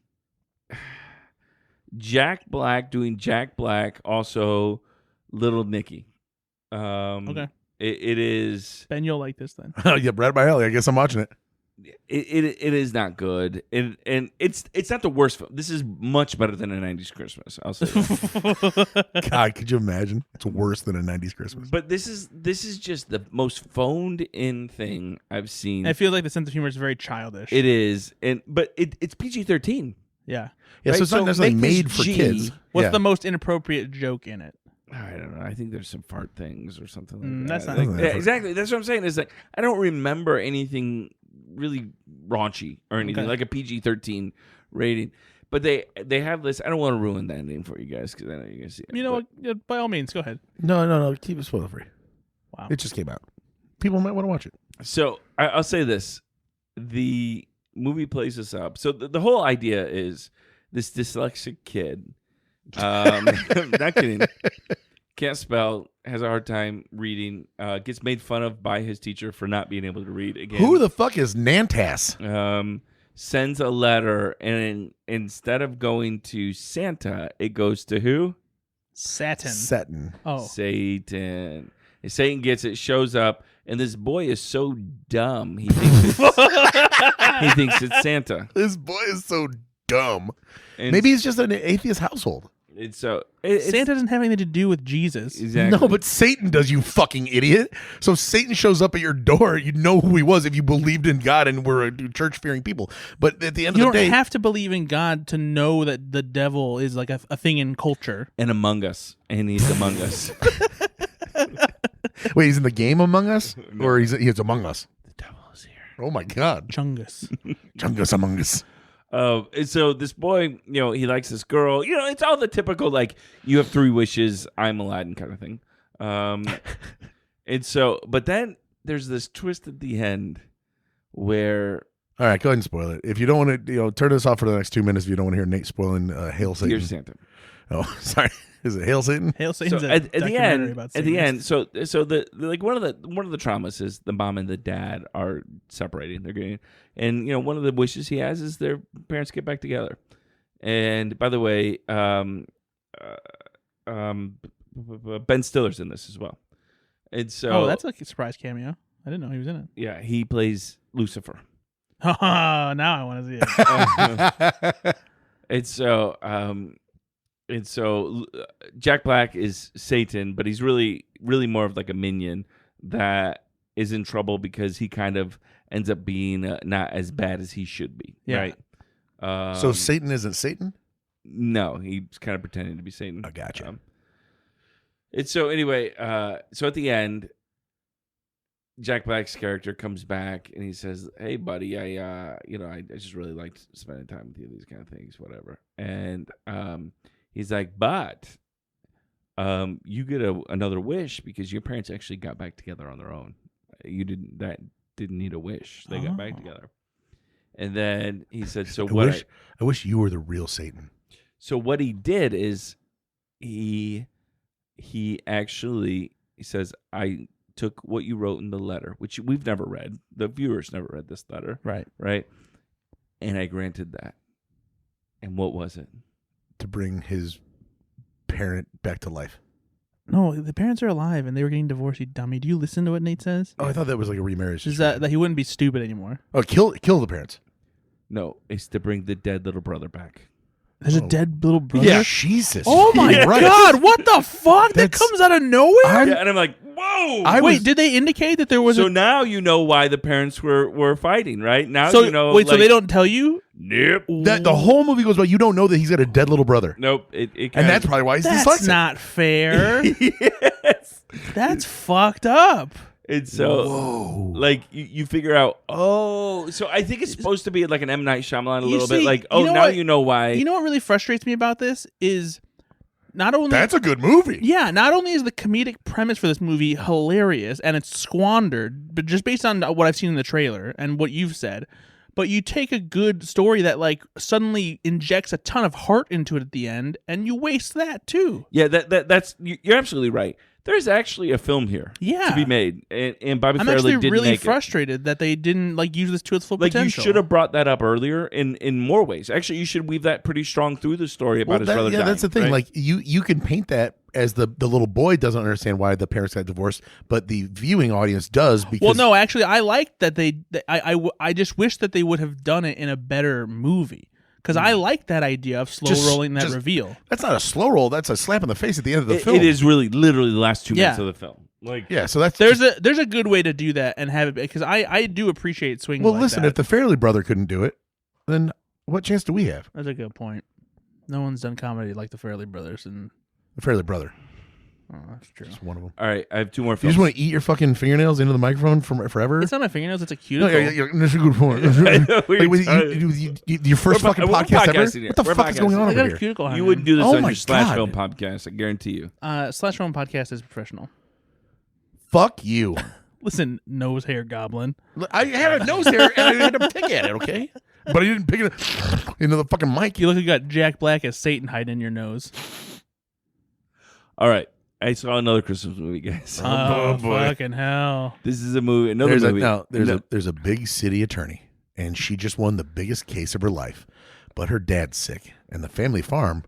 Jack Black doing Jack Black, also Little Nicky.
Okay.
It is.
Ben, you'll like this then.
Oh yeah, Brad by Alley. I guess I'm watching it.
It is not good, and it's not the worst film. This is much better than a '90s Christmas. I'll say that.
God, could you imagine? It's worse than a '90s Christmas.
But this is just the most phoned in thing I've seen.
I feel like the sense of humor is very childish.
It is, but it's PG-13.
Yeah.
Yeah,
Right,
so it's not
so
necessarily
make this
made for
G.
kids.
What's
Yeah.
the most inappropriate joke in it?
I don't know. I think there's some fart things or something like that.
That's not-
Like, yeah, exactly. That's what I'm saying. Is like I don't remember anything really raunchy or anything
Okay.
like a PG-13 rating. But they have this. I don't want to ruin the ending for you guys because I know you're gonna see it.
You know
but-
what? Yeah, by all means, go ahead.
No. Keep it spoiler free.
Wow.
It just came out. People might want to watch it.
So I'll say this: the movie plays this up. So the whole idea is this dyslexic kid, not kidding, can't spell, has a hard time reading, gets made fun of by his teacher for not being able to read again.
Who the fuck is Nantas?
Sends a letter, and instead of going to Santa, it goes to who?
Satin.
Seton.
Oh.
Satan. And Satan gets it, shows up, and this boy is so dumb. He thinks it's Santa.
This boy is so dumb.
And
Maybe he's just an atheist household.
it's so
Santa doesn't have anything to do with Jesus.
exactly.
No, but Satan does, you fucking idiot. So if Satan shows up at your door, you'd know who he was if you believed in God and were a church-fearing people. But at the end
You
of the
don't
day,
have to believe in God to know that the devil is like a thing in culture.
and Among Us, and he's Among Us.
wait, he's in the game Among Us, or he's Among Us?
The devil is here.
Oh my God,
Chungus.
Chungus Among Us.
And so this boy, he likes this girl. It's all the typical like you have 3 wishes, I'm Aladdin kind of thing. And so, but then there's this twist at the end where
All right, go ahead and spoil it. If you don't want to, turn this off for the next 2 minutes. If you don't want to hear Nate spoiling Hail Satan.
Dear Santa.
Oh, sorry. Is it Hail Satan?
Hail Satan's
So
a
at the
documentary
end,
about
so the like one of the traumas is the mom and the dad are separating. They're getting, and one of the wishes he has is their parents get back together. And by the way, Ben Stiller's in this as well. And so,
Oh, that's like a surprise cameo. I didn't know he was in it.
yeah, he plays Lucifer.
Now I want to see it.
And so Jack Black is Satan, but he's really, really more of like a minion that is in trouble because he kind of ends up being not as bad as he should be.
Yeah.
Right.
So Satan isn't Satan?
No, he's kind of pretending to be Satan.
I gotcha.
And so anyway, so at the end, Jack Black's character comes back and he says, "Hey, buddy, I just really liked spending time with you. These kind of things, whatever." And he's like, "But you get another wish because your parents actually got back together on their own. You didn't need a wish. They got back together." And then he said, "So what?
I wish you were the real Satan."
So what he did is he says, I took what you wrote in the letter, which we've never read. The viewers never read this letter. Right. And I granted that. And what was it?
To bring his parent back to life.
No, the parents are alive and they were getting divorced, you dummy. Do you listen to what Nate says?
Oh, I thought that was like a remarriage.
Is that he wouldn't be stupid anymore.
Oh, kill the parents.
No, it's to bring the dead little brother back.
There's a dead little brother?
Yeah, Jesus.
Oh my
You're right.
God, what the fuck? That
That's-
comes out of nowhere?
Yeah, and I'm like, whoa.
Wait, did they indicate that there was
So
a...
now you know why the parents were fighting, right? Now
So,
you know.
wait, so
like,
they don't tell you?
Nope.
That the whole movie goes by. You don't know that he's got a dead little brother,
Nope. It
and
kinda-
that's probably why he's
That's
dyslexic.
not fair.
yes.
That's fucked up.
And so,
Whoa.
like, you figure out, so I think it's supposed to be like an M. Night Shyamalan a
You
little
see,
bit. Like,
you know
now
what?
you know why.
You know what really frustrates me about this is not only
That's a good movie.
yeah, not only is the comedic premise for this movie hilarious and it's squandered, but just based on what I've seen in the trailer and what you've said, but you take a good story that like suddenly injects a ton of heart into it at the end, and you waste that too.
Yeah, that's you're absolutely right. There's actually a film here to be made, and Bobby
I'm
Farrelly
actually
didn't
really
make
frustrated that they didn't like use this to its full
it. Like,
potential.
you should have brought that up earlier in more ways. Actually, you should weave that pretty strong through the story about his brother dying.
That's the thing.
right?
Like you can paint that as the little boy doesn't understand why the parents got divorced, but the viewing audience does. Because
Well, no, actually, I liked that I just wish that they would have done it in a better movie. Because I like that idea of slow rolling that reveal.
That's not a slow roll. That's a slap in the face at the end of the film.
It is really literally the last 2 minutes of the film. Like,
Yeah, so that's
There's a good way to do that and have it, because I do appreciate swinging.
well.
like
Listen,
that.
if the Farrelly brother couldn't do it, then what chance do we have?
That's a good point. No one's done comedy like the Farrelly brothers, and
The Farrelly brother,
that's true.
just one of them.
all right, I have 2 more
You
films.
just want to eat your fucking fingernails into the microphone forever?
It's not my fingernails; it's a
No,
cuticle.
that's a good point.
I know what you're
Like,
talking-
your first
We're
fucking
we're
podcast ever?
podcasting here.
What the
We're
fuck is going
podcasting.
on
I
over
got a
here?
cuticle.
You
hanging.
wouldn't do this
Oh
on
my
your Slash
God.
Film podcast, I guarantee you.
Slash Home Podcast is professional.
Fuck you.
Listen, nose hair goblin.
I had a nose hair and I had to pick at it, okay? But I didn't pick it into the fucking mic.
You look like you got Jack Black as Satan hiding in your nose.
All right, I saw another Christmas movie, guys.
Oh,
boy.
fucking hell!
This is a movie. Another movie.
There's a big city attorney, and she just won the biggest case of her life. But her dad's sick, and the family farm,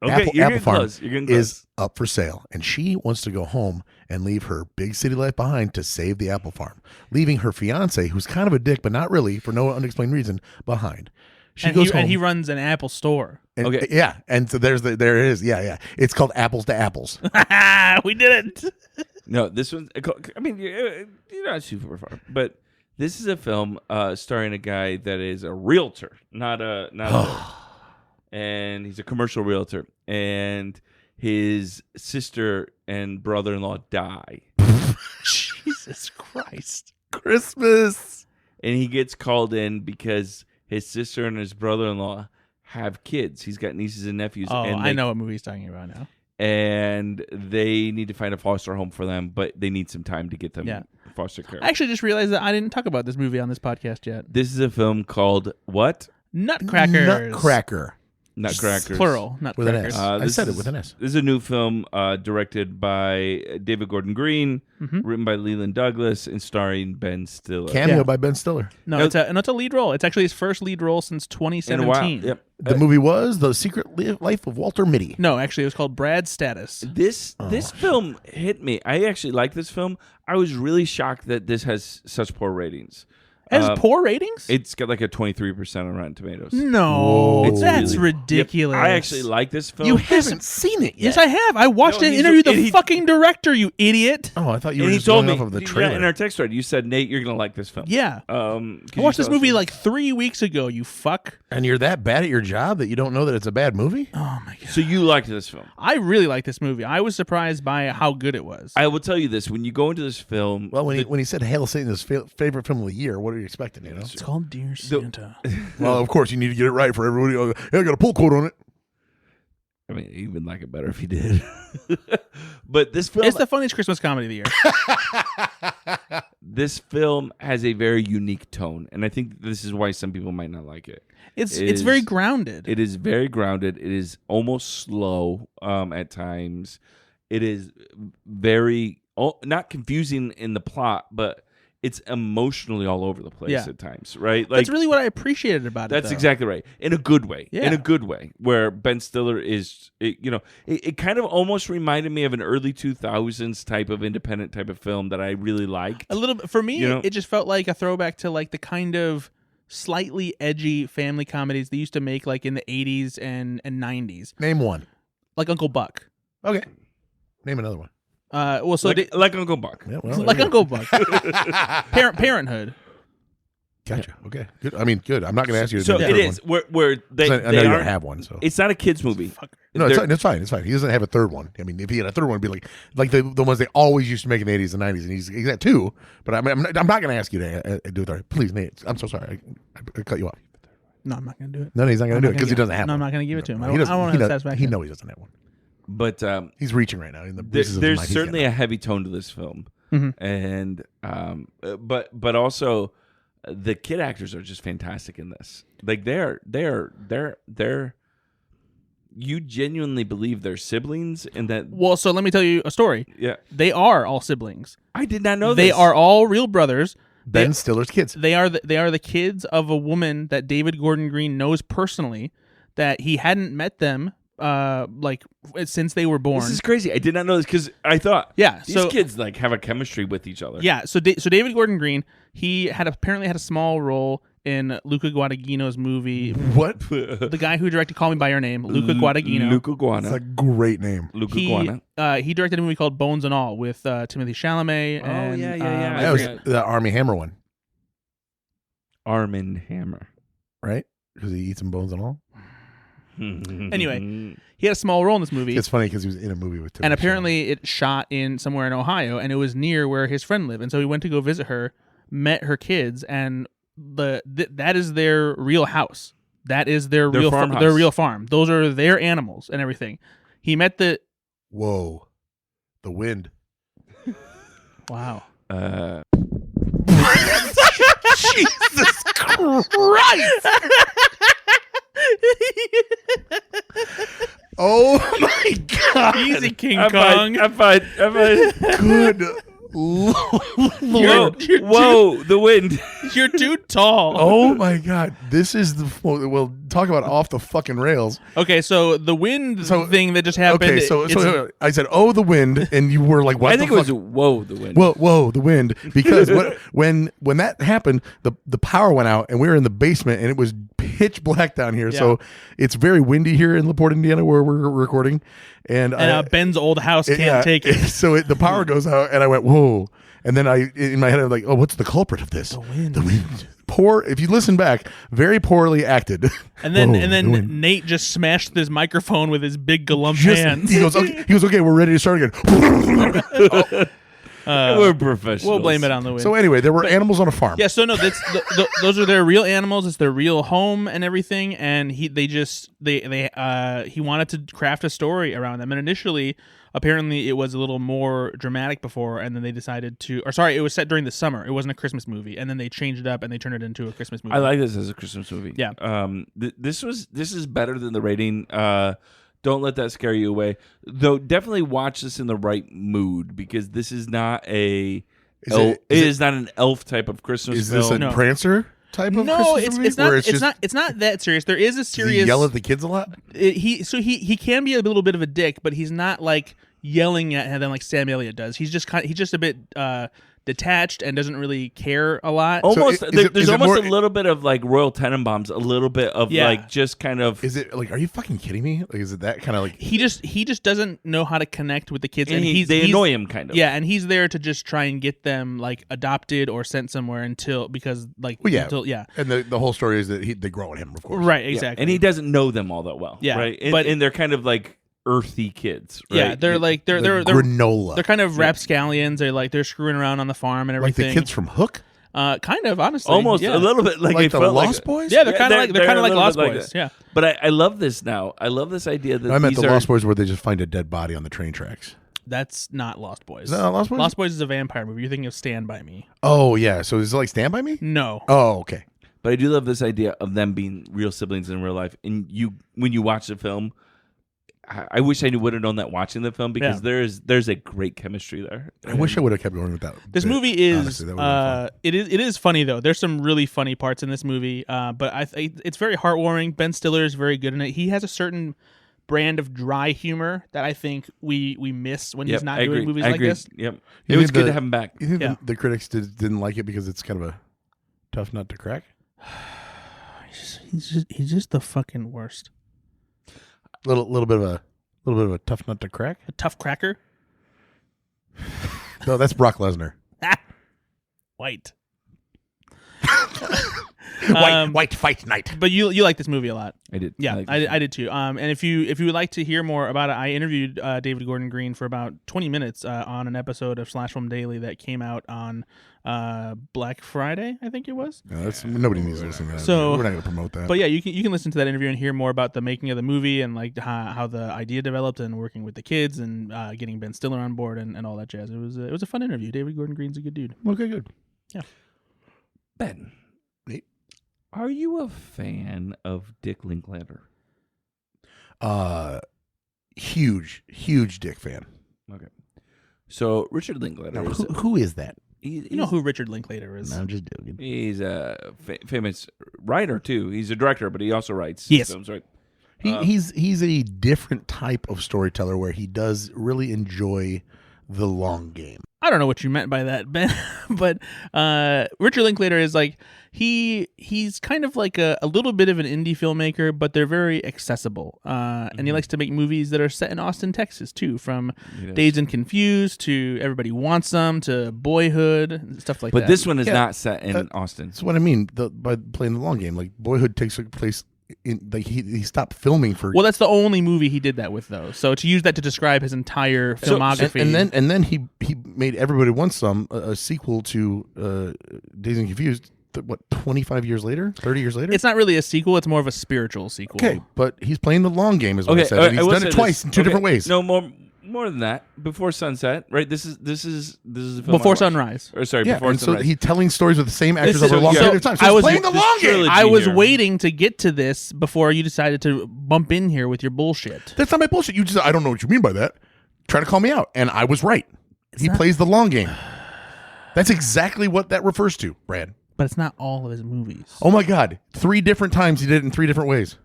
Okay, you're
Apple
getting
Farm,
close. You're getting close.
is up for sale, and she wants to go home and leave her big city life behind to save the apple farm, leaving her fiance, who's kind of a dick but not really for no unexplained reason, behind. She goes home.
And he runs an Apple store.
and-
Okay.
yeah, and so there it is. Yeah. It's called Apples to Apples.
We did it.
No, this one's. I mean, you're not super far, but this is a film starring a guy that is a realtor, not a. And he's a commercial realtor, and his sister and brother-in-law die,
Jesus Christ!
Christmas.
and he gets called in because his sister and his brother-in-law have kids. He's got nieces and nephews.
Oh,
and
I know what movie he's talking about now.
And they need to find a foster home for them, but they need some time to get them foster care.
I actually just realized that I didn't talk about this movie on this podcast yet.
This is a film called what?
Nutcrackers.
Nutcracker.
Nutcrackers.
Plural.
With an
Nutcrackers.
S. I
This
said it
is-
with an S.
This is a new film directed by David Gordon Green, written by Leland Douglas, and starring Ben Stiller.
Cameo
Yeah.
by Ben Stiller.
No, it's a lead role. It's actually his first lead role since
In a while.
2017.
Yep.
The movie was The Secret Life of Walter Mitty.
No, actually, it was called Brad's Status.
This film hit me. I actually like this film. I was really shocked that this has such poor ratings.
Has poor ratings?
It's got like a 23% on Rotten Tomatoes.
No,
Whoa.
that's
really-
ridiculous.
Yep. I actually like this film.
You haven't seen it yet.
Yes, I have. I watched
No,
it
he's
interview
the-
the
he-
fucking director, you idiot.
Oh, I thought you
and
were
he
just
told
going
me
off of the
yeah,
trailer.
in our text thread, you said, Nate, you're gonna like this film.
Yeah.
I
I watched this movie like 3 weeks ago, you fuck.
And you're that bad at your job that you don't know that it's a bad movie?
Oh, my God.
So you liked this film.
I really like this movie. I was surprised by how good it was.
I will tell you this: when you go into this film,
Well, when he said Hail Satan is his favorite film of the year, what are you expecting, you know?
It's called Dear Santa.
Well, of course, you need to get it right for everybody. Oh, hey, I got a pull quote on it.
I mean, you would like it better if you did. But this film,
It's the funniest Christmas comedy of the year.
this film has a very unique tone, and I think this is why some people might not like it.
It's very grounded.
It is very grounded. It is almost slow at times. It is very not confusing in the plot, but it's emotionally all over the place at times, right? Like
That's really what I appreciated about it.
that's
though.
exactly right. In a good way.
Yeah.
In a good way. Where Ben Stiller is, it kind of almost reminded me of an early 2000s type of independent type of film that I really liked.
A little bit for me.
You know?
It just felt like a throwback to like the kind of slightly edgy family comedies they used to make like in the 80s and 90s,
Name one.
like Uncle Buck.
Okay. Name another one.
Well, so
like Uncle Buck.
Yeah, well,
like
there you
Uncle Buck. Parenthood.
Gotcha. Okay. Good. I mean, good. I'm not going to ask you to
So
do the
it
third
is
one.
where they.
I
they
know you don't
aren't-
have one, so
It's not a kids movie.
no, it's
They're-
fine. It's fine. He doesn't have a third one. I mean, if he had a third one, it'd be like the ones they always used to make in the 80s and 90s, and he's got two. But I'm not going to ask you to do a third. Please, Nate. I'm so sorry. I cut you off.
No, I'm not going to do it.
No, he's not going to do it because he doesn't have
No,
one.
I'm not going to give it to him. I
He
don't want to have satisfaction.
He knows he doesn't have one.
But
He's reaching right now. In the
there's certainly a heavy tone to this film, and but also the kid actors are just fantastic in this. Like they're you genuinely believe they're siblings, and that
Well, so let me tell you a story.
yeah,
They are all siblings.
I did not know
They
this.
are all real brothers.
Ben Stiller's kids.
They are the kids of a woman that David Gordon Green knows personally. That he hadn't met them since they were born.
This is crazy. I did not know this because I thought
Yeah,
these
so-
kids like have a chemistry with each other.
Yeah, so David Gordon Green, he apparently had a small role in Luca Guadagnino's movie.
What?
The guy who directed Call Me by Your Name, Luca Guadagnino.
Luca
That's
Guana.
a great name.
Luca
he
Guana.
he directed a movie called Bones and All with Timothy Chalamet. And,
yeah.
That was the Army Hammer one,
Armand Hammer.
right? Because he eats some bones and all.
Anyway, he had a small role in this movie.
It's funny because he was in a movie with Timothy
And apparently it shot in somewhere in Ohio, and it was near where his friend lived. And so he went to go visit her, met her kids, and that is their real house. That is their real
farmhouse.
their real farm. Those are their animals and everything. He met the
Whoa, the wind.
wow.
Jesus Christ! Oh my God!
Easy, King
I'm
Kong.
fine. I'm fine.
Good Lord!
Whoa, the wind.
You're too tall.
Oh my God! This is well. Talk about off the fucking rails.
Okay, so the wind thing that just happened.
Okay, so I said, "Oh, the wind," and you were like, "What?"
I think it was whoa, the wind.
Whoa, the wind! Because when that happened, the power went out, and we were in the basement, and it was pitch black down here.
Yeah.
So it's very windy here in LaPorte, Indiana, where we're recording, and
Ben's old house can't take it.
So the power goes out, and I went, "Whoa!" And then in my head, I'm like, "Oh, what's the culprit of this?" The wind. Poor. If you listen back, very poorly acted.
And then
Whoa, the wind.
Nate just smashed his microphone with his big galump hands.
He goes, okay, we're ready to start again.
We're professionals.
We'll blame it on the wind.
So anyway, there were animals on a farm.
Yeah, so no, those are their real animals. It's their real home and everything. And he wanted to craft a story around them. And initially, apparently, it was a little more dramatic before, and then they decided to. Or sorry, it was set during the summer. It wasn't a Christmas movie, and then they changed it up and they turned it into a Christmas movie.
I like this as a Christmas movie.
Yeah.
This is better than the rating. Don't let that scare you away. Though definitely watch this in the right mood because this is not a it is not an elf type of Christmas
Is
film.
this a
No.
Prancer type of
No,
Christmas movie?
it's not.
Where
It's not. It's not that serious. There is a
Does he
serious.
yell at the kids a lot?
He can be a little bit of a dick, but he's not like yelling at them like Sam Elliott does. He's just a bit detached and doesn't really care a lot.
Almost
So
there's
is it
almost
more-
a little bit of like Royal Tenenbaums, a little bit of
Yeah.
like just kind of
Is it like? Are you fucking kidding me? Like, is it that kind of like?
He just doesn't know how to connect with the kids,
and
and
they annoy him kind of.
Yeah, and he's there to just try and get them like adopted or sent somewhere until yeah.
And the whole story is that they grow on him, of course.
Right,
Yeah.
exactly.
And he doesn't know them all that well.
Yeah,
right.
but-
And they're kind of like earthy kids. Right?
Yeah, they're like they're
granola.
they're kind of rapscallions. They're screwing around on the farm and
like
everything.
the kids from Hook,
kind of honestly,
almost
yeah.
a little bit like,
like
it
the
felt
Lost
like,
Boys.
Yeah, they're kind of like
they're a little
Lost
bit like
Boys.
that.
Yeah,
But I love this now. I love this idea that
I meant
these
the
are,
Lost Boys where they just find a dead body on the train tracks.
that's not Lost Boys.
Is that not Lost Boys?
Lost Boys is a vampire movie. You're thinking of Stand by Me.
Oh yeah. So is it like Stand by Me?
No.
Oh okay.
But I do love this idea of them being real siblings in real life. And when you watch the film, I wish I would have known that watching the film because there's a great chemistry there.
I wish I would have kept going with that.
This
bit.
movie is
Honestly, that would've been fun.
it is funny though. There's some really funny parts in this movie, but it's very heartwarming. Ben Stiller is very good in it. He has a certain brand of dry humor that I think we miss when he's not doing movies like this.
Yep.
You
It was
think
good to have him back.
You think
Yeah.
the critics didn't like it because it's kind of a tough nut to crack?
He's just the fucking worst.
Little bit of a tough nut to crack.
A tough cracker.
No, that's Brock Lesnar.
White.
White fight night.
But you like this movie a lot.
I did.
Yeah,
like
I did too. And if you would like to hear more about it, I interviewed David Gordon Green for about 20 minutes on an episode of Slash Film Daily that came out on Black Friday, I think it was.
No, nobody needs to listen to that.
So-
we're not going to promote that.
But yeah, you can listen to that interview and hear more about the making of the movie and like how the idea developed and working with the kids and getting Ben Stiller on board and all that jazz. It was a fun interview. David Gordon Green's a good dude.
Okay, good.
Ben,
Nate?
Are you a fan of Dick Linklater?
Huge Dick fan.
Okay. So Richard Linklater
Now,
is
who is that?
You know who Richard Linklater is?
No, I'm just joking.
He's a famous writer too. He's a director, but he also writes
Yes.
films, right?
He's a different type of storyteller where he does really enjoy the long game.
I don't know what you meant by that, Ben, but Richard Linklater is like he's kind of like a little bit of an indie filmmaker, but they're very accessible. And he likes to make movies that are set in Austin, Texas, too, from Dazed and Confused to Everybody Wants Some to Boyhood and stuff like that.
But this one is
Yeah,
not set in Austin.
That's what I mean by playing the long game. Like Boyhood takes place in like he stopped filming for
Well, that's the only movie he did that with, though. So to use that to describe his entire filmography,
and then he made Everybody Wants Some, a sequel to Dazed and Confused. 25 years later, 30 years later.
it's not really a sequel; it's more of a spiritual sequel.
Okay, but he's playing the long game, is what I said. And he's done it twice in two different ways.
No, more than that. Before Sunset, right? This is a film
Before
I watched.
Sunrise.
Or sorry,
Yeah,
before
and so
Sunrise.
he's telling stories with the same actors
This
over a
is-
long
so
period of time. So
I
he's
was-
playing the
this
long game.
trilogy
I was
here.
waiting to get to this before you decided to bump in here with your bullshit.
That's not my bullshit. You just I don't know what you mean by that. Try to call me out, and I was right. He plays the long game. That's exactly what that refers to, Brad.
But it's not all of his movies.
Oh my God! 3 different times he did it in 3 different ways.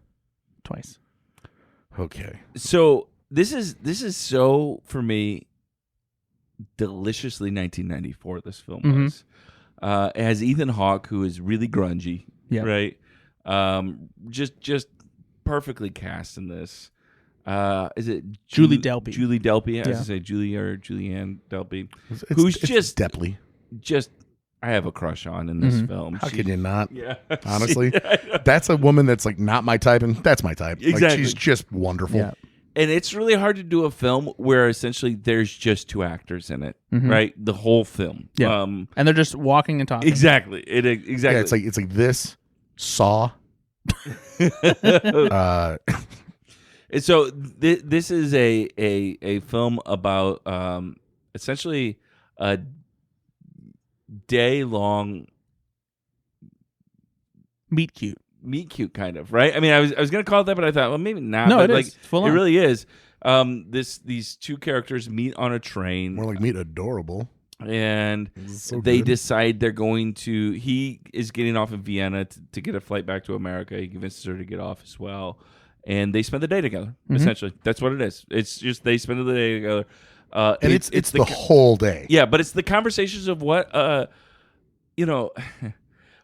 Twice.
Okay.
So this is so for me deliciously 1994. This film was. It has Ethan Hawke, who is really grungy,
Yeah.
right? Just perfectly cast in this. Is it
Julie Delpy.
Julie Delpy, I was
Yeah.
to say Julie or Julianne Delpy,
It's
just
Depley.
I have a crush on in this film.
How can you not?
Yeah,
Honestly, that's a woman that's like not my type, and that's my type. Like,
Exactly.
she's just wonderful.
Yeah.
And it's really hard to do a film where essentially there's just 2 actors in it, right? The whole film.
Yeah. And they're just walking and talking.
Exactly. Exactly.
Yeah, it's like this Saw.
And so this is a film about essentially a day-long
Meet cute.
meet cute kind of, right? I mean, I was gonna call it that, but I thought, well, maybe not.
No,
but
it
like,
is. Full
it
on.
really is. These 2 characters meet on a train,
More like Meet Adorable.
and
So
they
good.
decide they're going to. He is getting off in Vienna to get a flight back to America. He convinces her to get off as well, and they spend the day together. Essentially, that's what it is. It's just they spend the day together,
And it's the whole day.
yeah, but it's the conversations of what you know.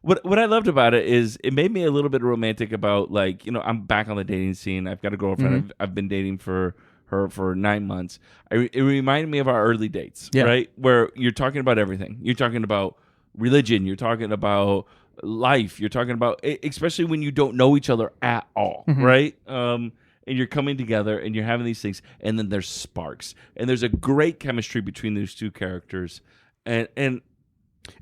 What I loved about it is it made me a little bit romantic about, like, you know, I'm back on the dating scene. I've got a girlfriend. I've been dating for her for 9 months. It reminded me of our early dates,
Yeah.
right? Where you're talking about everything. You're talking about religion. You're talking about life. You're talking about, especially when you don't know each other at all, right? And you're coming together and you're having these things, and then there's sparks, and there's a great chemistry between those 2 characters, and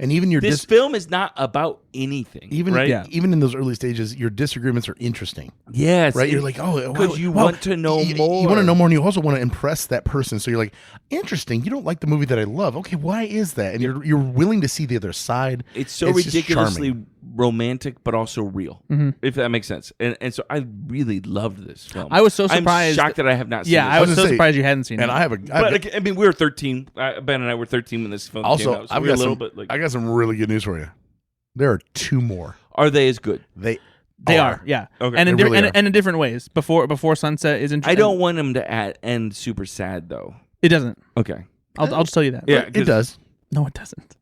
even your
this film is not about anything,
even
right?
even in those early stages, your disagreements are interesting,
Yes,
right? You're like, oh,
because you want to know more.
You want to know more, and you also want to impress that person. So you're like, interesting. You don't like the movie that I love. Okay, why is that? And you're willing to see the other side.
It's so
just
ridiculously
charming.
romantic, but also real, if that makes sense. And so I really loved this film.
I was so
I'm
surprised.
shocked that I have not seen
Yeah,
it.
I was
gonna
so
say,
surprised you hadn't seen
And
it.
I have a
But like, I mean, we were 13. Ben and I were 13 when this film came
also
out. So
I've
we were
got
a little
some.
bit like,
I got some really good news for you. There are 2 more.
are they as good?
They
are, yeah.
Okay.
And in,
They really are.
and in different ways. Before Sunset is interesting.
I don't want them to end super sad though.
It doesn't.
Okay.
I'll just tell you that.
Yeah,
it does.
No, it doesn't.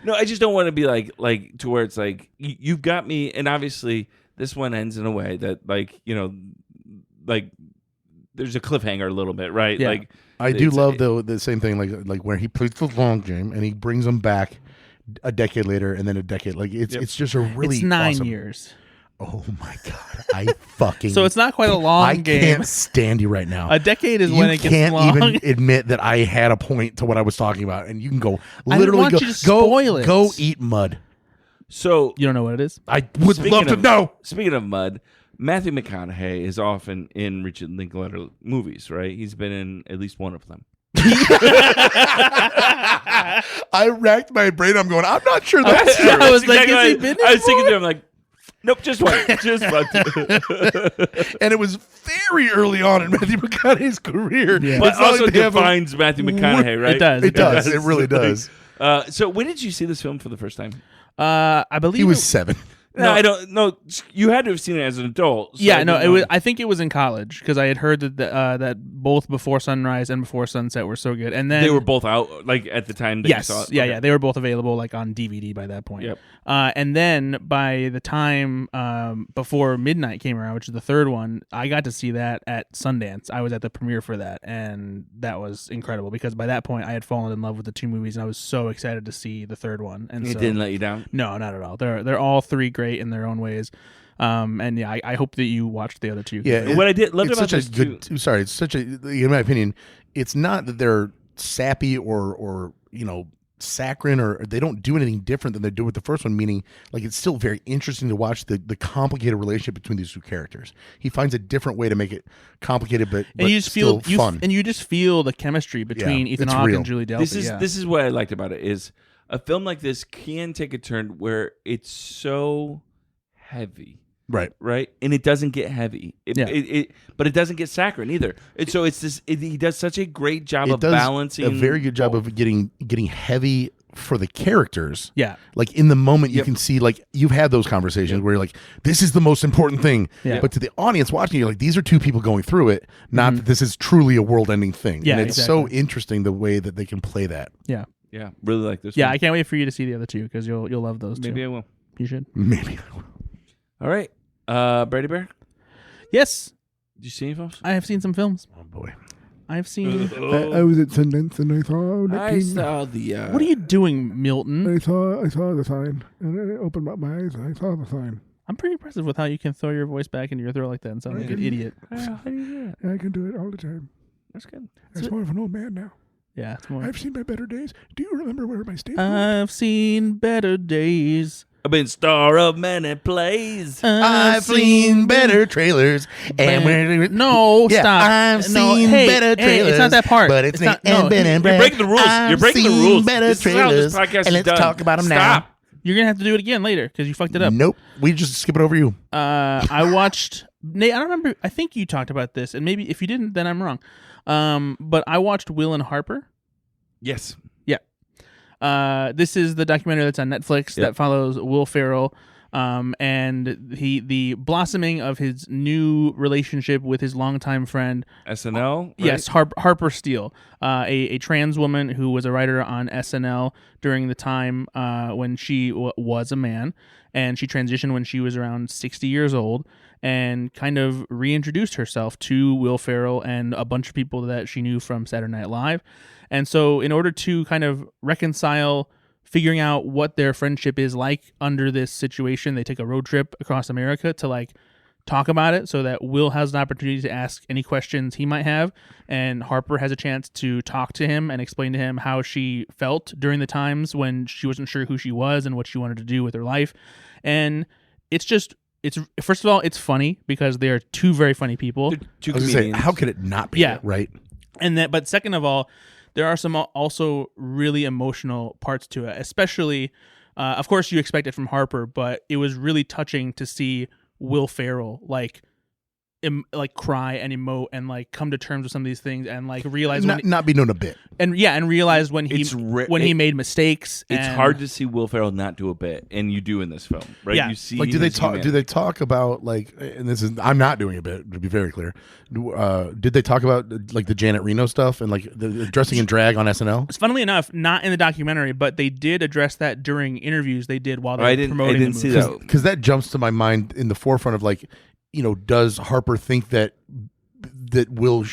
No, I just don't want to be like to where it's like you've got me, and obviously this one ends in a way that, like, you know, like there's a cliffhanger a little bit, right?
Yeah.
Like
I do
it's-
love the same thing, like where he plays the long game and he brings them back a decade later, and then a decade. Like it's just a really
It's 9
awesome-
years.
Oh my god, I fucking.
So it's not quite a long
I
game.
can't stand you right now.
A decade is
you
when it gets
can't
long.
even admit that I had a point to what I was talking about, and you can go
I didn't
literally
want
go
you to spoil it.
go eat mud.
So
You don't know what it is?
I would
Speaking
love to
of-
know.
Speaking of mud, Matthew McConaughey is often in Richard Linklater movies, right? He's been in at least one of them.
I racked my brain. I'm going. I'm not sure that's true.
I was like,
Exactly
has he
what
been
I
in
was thinking
more?
to him like, nope, just one, just one.
And it was very early on in Matthew McConaughey's career.
Yeah.
But
It's not
also
like they have a-
defines Matthew McConaughey, right?
It does.
It does. It really does.
So when did you see this film for the first time?
I believe
He was
it-
7.
No, I don't. No, you had to have seen it as an adult. So
Yeah,
I
no,
didn't
it
know.
was. I think it was in college because I had heard that that both Before Sunrise and Before Sunset were so good, and then
They were both out like at the time that
yes,
you saw it.
yeah,
Okay.
yeah, they were both available like on DVD by that point.
Yep.
And then by the time Before Midnight came around, which is the third one, I got to see that at Sundance. I was at the premiere for that, and that was incredible because by that point I had fallen in love with the two movies, and I was so excited to see the third one. And
It
so,
didn't let you down.
no, not at all. They're all three great in their own ways. And yeah, I hope that you watched the other two.
Yeah,
What I did loved
it's
about
such a
this
good.
too.
Sorry, it's such a. In my opinion, it's not that they're sappy or saccharine or they don't do anything different than they do with the first one. Meaning, like it's still very interesting to watch the complicated relationship between these two characters. He finds a different way to make it complicated, but
and you just feel
still fun.
and you just feel the chemistry between
Yeah,
Ethan
it's
Hawke
real.
and Julie Delpy.
This is what I liked about it is a film like this can take a turn where it's so heavy.
Right.
Right, and it doesn't get heavy. But it doesn't get saccharine either. And so it's this. He does such a great job
It
of
does
balancing.
a very good job
both.
of getting heavy for the characters.
Yeah.
Like in the moment, you
Yep.
can see like you've had those conversations where you're like, "This is the most important thing."
Yeah.
But to the audience watching, you're like, "These are two people going through it, not that this is truly a world-ending thing."
Yeah,
and it's so
exactly.
interesting the way that they can play that.
Yeah.
Yeah, really like this.
Yeah,
one.
I can't wait for you to see the other two because you'll love those
Maybe
two.
I will.
You should.
Maybe.
All right, Brady Bear.
Yes,
Did you see any films?
I have seen some films.
Oh boy.
I've seen.
I was at Sundance and I saw the
I
King.
saw the.
What are you doing, Milton?
I saw the sign and I opened up my eyes and I saw the sign.
I'm pretty impressed with how you can throw your voice back into your throat like that and sound like an idiot.
How do you do that?
And I can do it all the time.
That's good.
I'm more of an old man now.
Yeah, it's more.
I've seen my better days. Do you remember where my stage
I've seen better days.
I've been star of many plays.
I've seen better trailers, and we're
No,
Yeah,
stop.
I've
No,
seen
hey,
better
hey,
trailers.
it's not that part.
But it's
not.
not.
No,
Ben and Brad.
You're breaking the rules.
I've
You're breaking the
seen
rules.
Better
This is how this
trailers,
podcast is
and let's
done.
talk about them
Stop.
you're gonna have to do it again later because you fucked it
now.
up.
Nope, we just skip it over you.
I watched. Nate, I don't remember. I think you talked about this, and maybe if you didn't, then I'm wrong. But I watched Will and Harper.
Yes.
This is the documentary that's on Netflix
Yep.
that follows Will Ferrell, and the blossoming of his new relationship with his longtime friend.
SNL. Right?
Yes, Harper Steele, a trans woman who was a writer on SNL during the time when she was a man, and she transitioned when she was around 60 years old, and kind of reintroduced herself to Will Ferrell and a bunch of people that she knew from Saturday Night Live. And so in order to kind of reconcile figuring out what their friendship is like under this situation, they take a road trip across America to like talk about it so that Will has an opportunity to ask any questions he might have, and Harper has a chance to talk to him and explain to him how she felt during the times when she wasn't sure who she was and what she wanted to do with her life. And it's first of all, it's funny because they are two very funny people.
Two
I was gonna say,
comedians.
how could it not be?
Yeah.
Right.
But second of all, there are some also really emotional parts to it, especially, of course, you expect it from Harper, but it was really touching to see Will Ferrell like cry and emote and like come to terms with some of these things and like realize
Not be known a bit.
and realize when he
It's
made mistakes.
It's
and-
hard to see Will Ferrell not do a bit, and you do in this film, right?
Yeah.
You see,
Like, do they
his
talk? Do
humanity.
they talk about like? And this is I'm not doing a bit to be very clear. Did they talk about like the Janet Reno stuff and like the dressing in drag on SNL?
Funnily enough, not in the documentary, but they did address that during interviews they did while they
I
were
didn't
promoting the
see
movie.
that.
Because that jumps to my mind in the forefront of like, does Harper think that that Will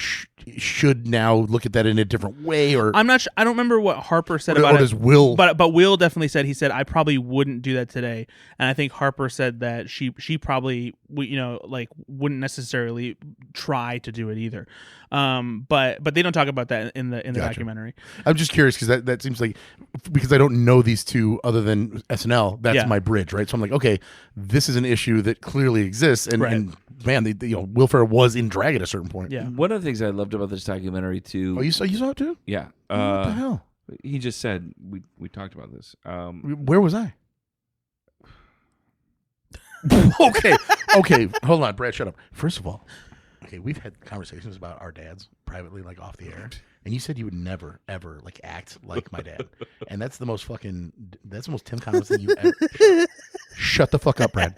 should now look at that in a different way, or
I'm not sure. I don't remember what Harper said
or
about
does
it.
Will?
But Will definitely said, he said, I probably wouldn't do that today. And I think Harper said that she probably wouldn't necessarily try to do it either. But they don't talk about that in the
Gotcha.
documentary.
I'm just curious because that seems like, because I don't know these two other than SNL. That's my bridge, right? So I'm like, okay, this is an issue that clearly exists, and man, Will Ferrell was in drag at a certain point.
Yeah.
One of the things I loved about this documentary too.
Oh, you saw it too?
Yeah.
What the hell?
He just said we talked about this.
Where was I? okay. Hold on, Brad. Shut up. First of all, okay, we've had conversations about our dads privately, like off the air, and you said you would never ever like act like my dad, and that's the most Tim Collins thing you ever. Shut the fuck up, Brad.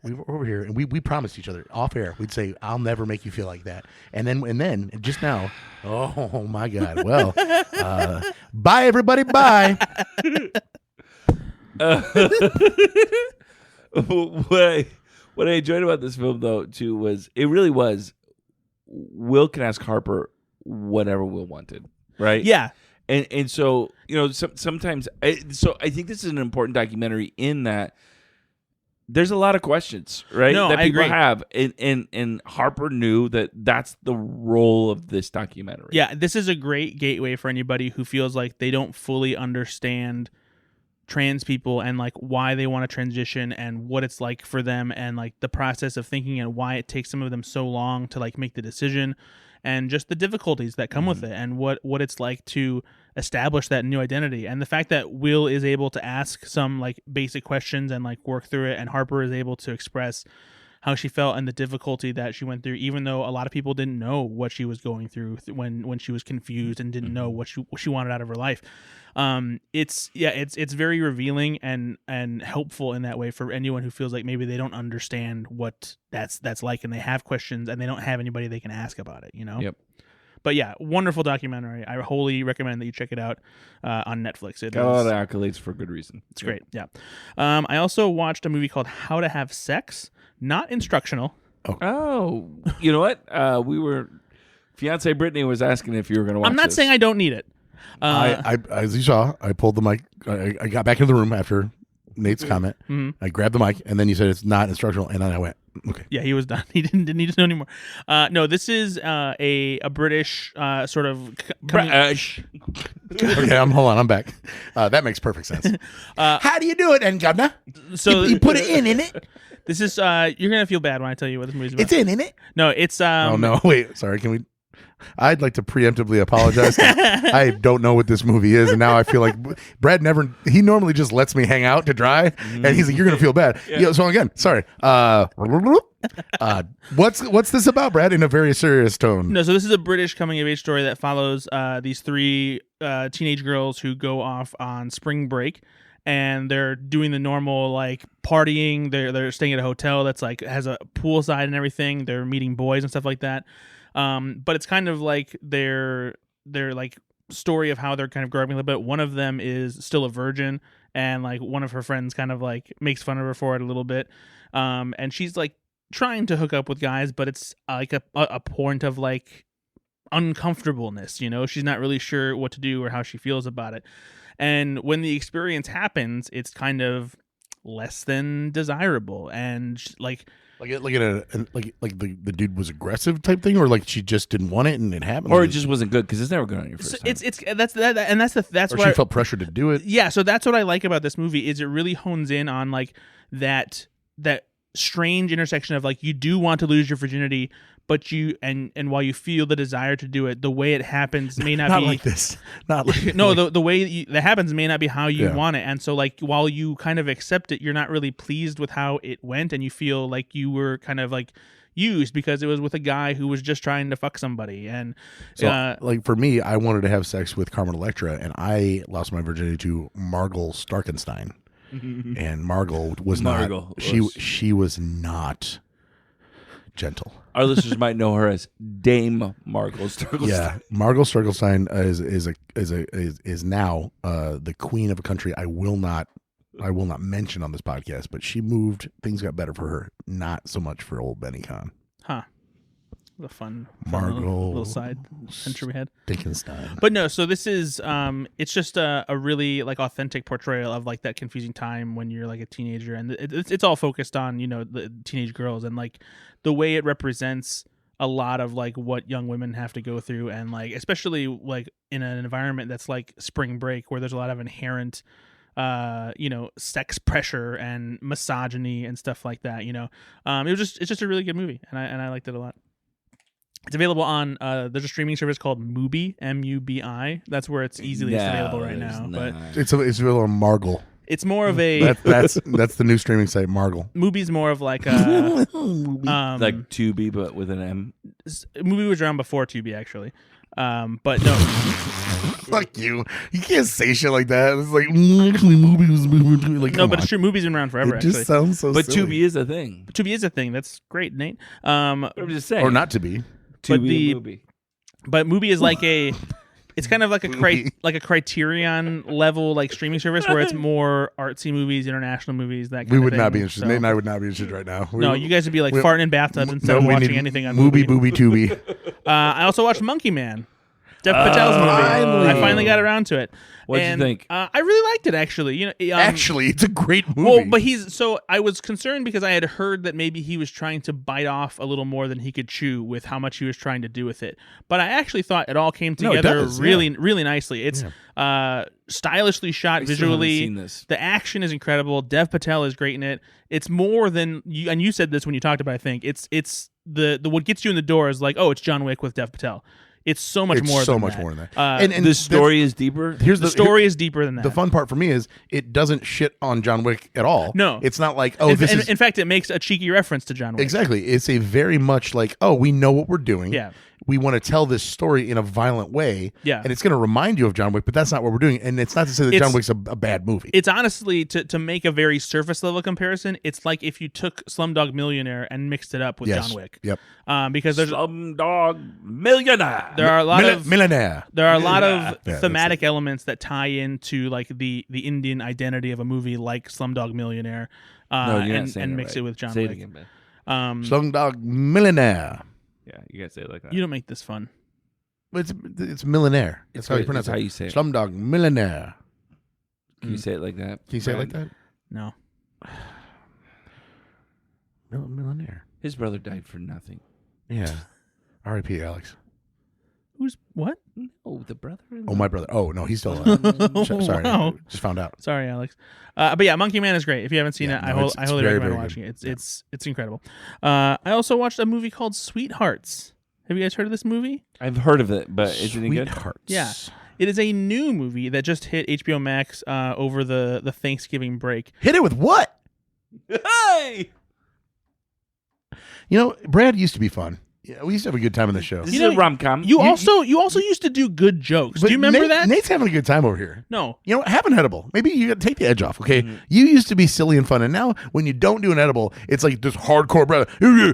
We were over here, and we promised each other off air. We'd say, "I'll never make you feel like that," and then just now, oh my God. Well, bye everybody. Bye.
What I enjoyed about this film, though, too, was it really was Will can ask Harper whatever Will wanted, right?
Yeah.
And so, sometimes, I think this is an important documentary in that there's a lot of questions, right?
No,
that
I
people
agree.
have. And Harper knew that that's the role of this documentary.
Yeah, this is a great gateway for anybody who feels like they don't fully understand trans people and like why they want to transition and what it's like for them and like the process of thinking and why it takes some of them so long to like make the decision and just the difficulties that come with it and what it's like to establish that new identity. And the fact that Will is able to ask some like basic questions and like work through it, and Harper is able to express how she felt and the difficulty that she went through, even though a lot of people didn't know what she was going through when she was confused and didn't know what she wanted out of her life. It's very revealing and helpful in that way for anyone who feels like maybe they don't understand what that's like, and they have questions and they don't have anybody they can ask about it,
Yep.
But yeah, wonderful documentary. I wholly recommend that you check it out on Netflix.
Got a lot of accolades for good reason.
It's great. Yeah. I also watched a movie called How to Have Sex. Not instructional.
Oh, you know what? Fiance Brittany was asking if you were going to watch
I'm not
this.
saying I don't need it.
I as you saw, I pulled the mic. I got back into the room after Nate's comment.
Mhm.
I grabbed the mic, and then you said it's not instructional, and then I went, okay.
Yeah, he was done. He didn't need to know anymore. No, this is a British sort of.
Okay, hold on, I'm back. That makes perfect sense. How do you do it, then, Governor?
So
you put it in it.
This is you're gonna feel bad when I tell you what this movie's about.
It's in it.
No, it's
Oh no, wait, sorry. Can we? I'd like to preemptively apologize. I don't know what this movie is, and now I feel like Brad he normally just lets me hang out to dry, and he's like, "You're gonna feel bad." Yeah. So again, sorry. What's this about, Brad? In a very serious tone.
No, so this is a British coming of age story that follows these three teenage girls who go off on spring break. And they're doing the normal like partying. They're staying at a hotel that's like has a poolside and everything. They're meeting boys and stuff like that. But it's kind of like their like story of how they're kind of growing up a little bit. One of them is still a virgin, and like one of her friends kind of like makes fun of her for it a little bit. And she's like trying to hook up with guys, but it's like a point of like uncomfortableness. She's not really sure what to do or how she feels about it. And when the experience happens, it's kind of less than desirable, and like the dude was aggressive type thing, or like she just didn't want it and it happened,
or it just wasn't good because it's never good on your first time.
That's
or
why
she felt pressure to do it.
Yeah, so that's what I like about this movie is it really hones in on like that strange intersection of like you do want to lose your virginity, but you and while you feel the desire to do it, the way it happens may not be
like this. Not like
no, the way that happens may not be how you want it, and so like while you kind of accept it, you're not really pleased with how it went, and you feel like you were kind of like used because it was with a guy who was just trying to fuck somebody. And
so, like for me, I wanted to have sex with Carmen Electra, and I lost my virginity to Margot Starkenstein. And Margot was not. She was not gentle.
Our listeners might know her as Dame Margot Starkenstein.
Yeah, Margot Starkenstein is now the queen of a country I will not mention on this podcast. But she moved. Things got better for her. Not so much for old Benny Kahn.
Huh. a fun
Margot.
little side adventure we had.
Dickenstein.
But no, so this is it's just a really like authentic portrayal of like that confusing time when you're like a teenager, and it's all focused on the teenage girls and like the way it represents a lot of like what young women have to go through, and like especially like in an environment that's like spring break where there's a lot of inherent sex pressure and misogyny and stuff like that. It's just a really good movie, and I liked it a lot. It's available on there's a streaming service called Mubi, MUBI. That's where it's easiest available right now. But
It's available on Margle.
it's more of a
That's the new streaming site, Margle.
Mubi's more of like a
like Tubi, but with an M.
Mubi was around before Tubi actually. But no.
Fuck you. You can't say shit like that. It's like actually movie was like
No, but it's true. Mubi's been around forever.
It just
actually,
sounds so
But
silly.
Tubi is a thing.
Tubi is a thing. That's great, Nate.
I'm just saying.
Or not to be.
Tubi and Mubi.
But Mubi is like it's kind of like a Criterion level like streaming service where it's more artsy movies, international movies. That kind
We
of
would
thing.
not be interested.
So-
Nate and I would not be interested right now.
No, you guys would be like farting in bathtubs instead of watching anything on
Movie,
Mubi.
booby, Tubi.
I also watched Monkey Man. Dev Patel's movie.
Finally.
I finally got around to it.
What'd you
And,
think?
I really liked it, actually.
Actually, it's a great movie.
Well, but I was concerned because I had heard that maybe he was trying to bite off a little more than he could chew with how much he was trying to do with it. But I actually thought it all came
No, it
together
does,
really, really nicely. It's stylishly shot
I still haven't
visually.
seen this.
The action is incredible. Dev Patel is great in it. It's more than you, and you said this when you talked about it, I think. It's the what gets you in the door is like, oh, it's John Wick with Dev Patel. It's so much more than that.
And
the story is deeper.
Here's
The story is deeper than that.
The fun part for me is it doesn't shit on John Wick at all.
No.
It's not like, oh,
in fact, it makes a cheeky reference to John Wick.
Exactly. It's a very much like, oh, we know what we're doing.
Yeah.
We want to tell this story in a violent way.
Yeah.
And it's going to remind you of John Wick, but that's not what we're doing. And it's not to say that John Wick's a bad movie.
It's honestly, to make a very surface level comparison, it's like if you took Slumdog Millionaire and mixed it up with John Wick.
Yep.
Because there's
Slumdog Millionaire.
there are a lot of
Millionaire.
there are a lot of
Yeah,
thematic elements that tie into like the Indian identity of a movie like Slumdog Millionaire,
No, you're not saying
and
it
mix
right.
it with John
Say
Wick.
it again, Ben.
Slumdog Millionaire.
Yeah, you gotta say it like that.
You don't make this fun.
It's millionaire. That's how you pronounce
It's how
it.
you say it.
Slumdog Millionaire.
Can you say it like that?
Can you say it like that?
No.
Millionaire.
His brother died for nothing.
Yeah. R.I.P. Alex.
Who's what?
Oh, the brother.
Oh, my brother. Oh, no, he's still alive. Sorry.
Wow.
Just found out.
Sorry, Alex. But yeah, Monkey Man is great. If you haven't seen
Yeah,
it,
no,
I
it's
highly
very,
recommend
very
watching
good.
it. It's incredible. I also watched a movie called Sweethearts. Have you guys heard of this movie?
I've heard of it, but is it any good?
Sweethearts.
Yeah. It is a new movie that just hit HBO Max over the Thanksgiving break.
Hit it with what?
Hey!
You know, Brad used to be fun. Yeah, we used to have a good time on the show.
This
You
is
know,
a rom-com.
You also used to do good jokes. Do you remember that?
Nate's having a good time over here.
No.
You know what? Have an edible. Maybe you got to take the edge off, okay?
Mm-hmm.
You used to be silly and fun, and now when you don't do an edible, it's like this hardcore, brother.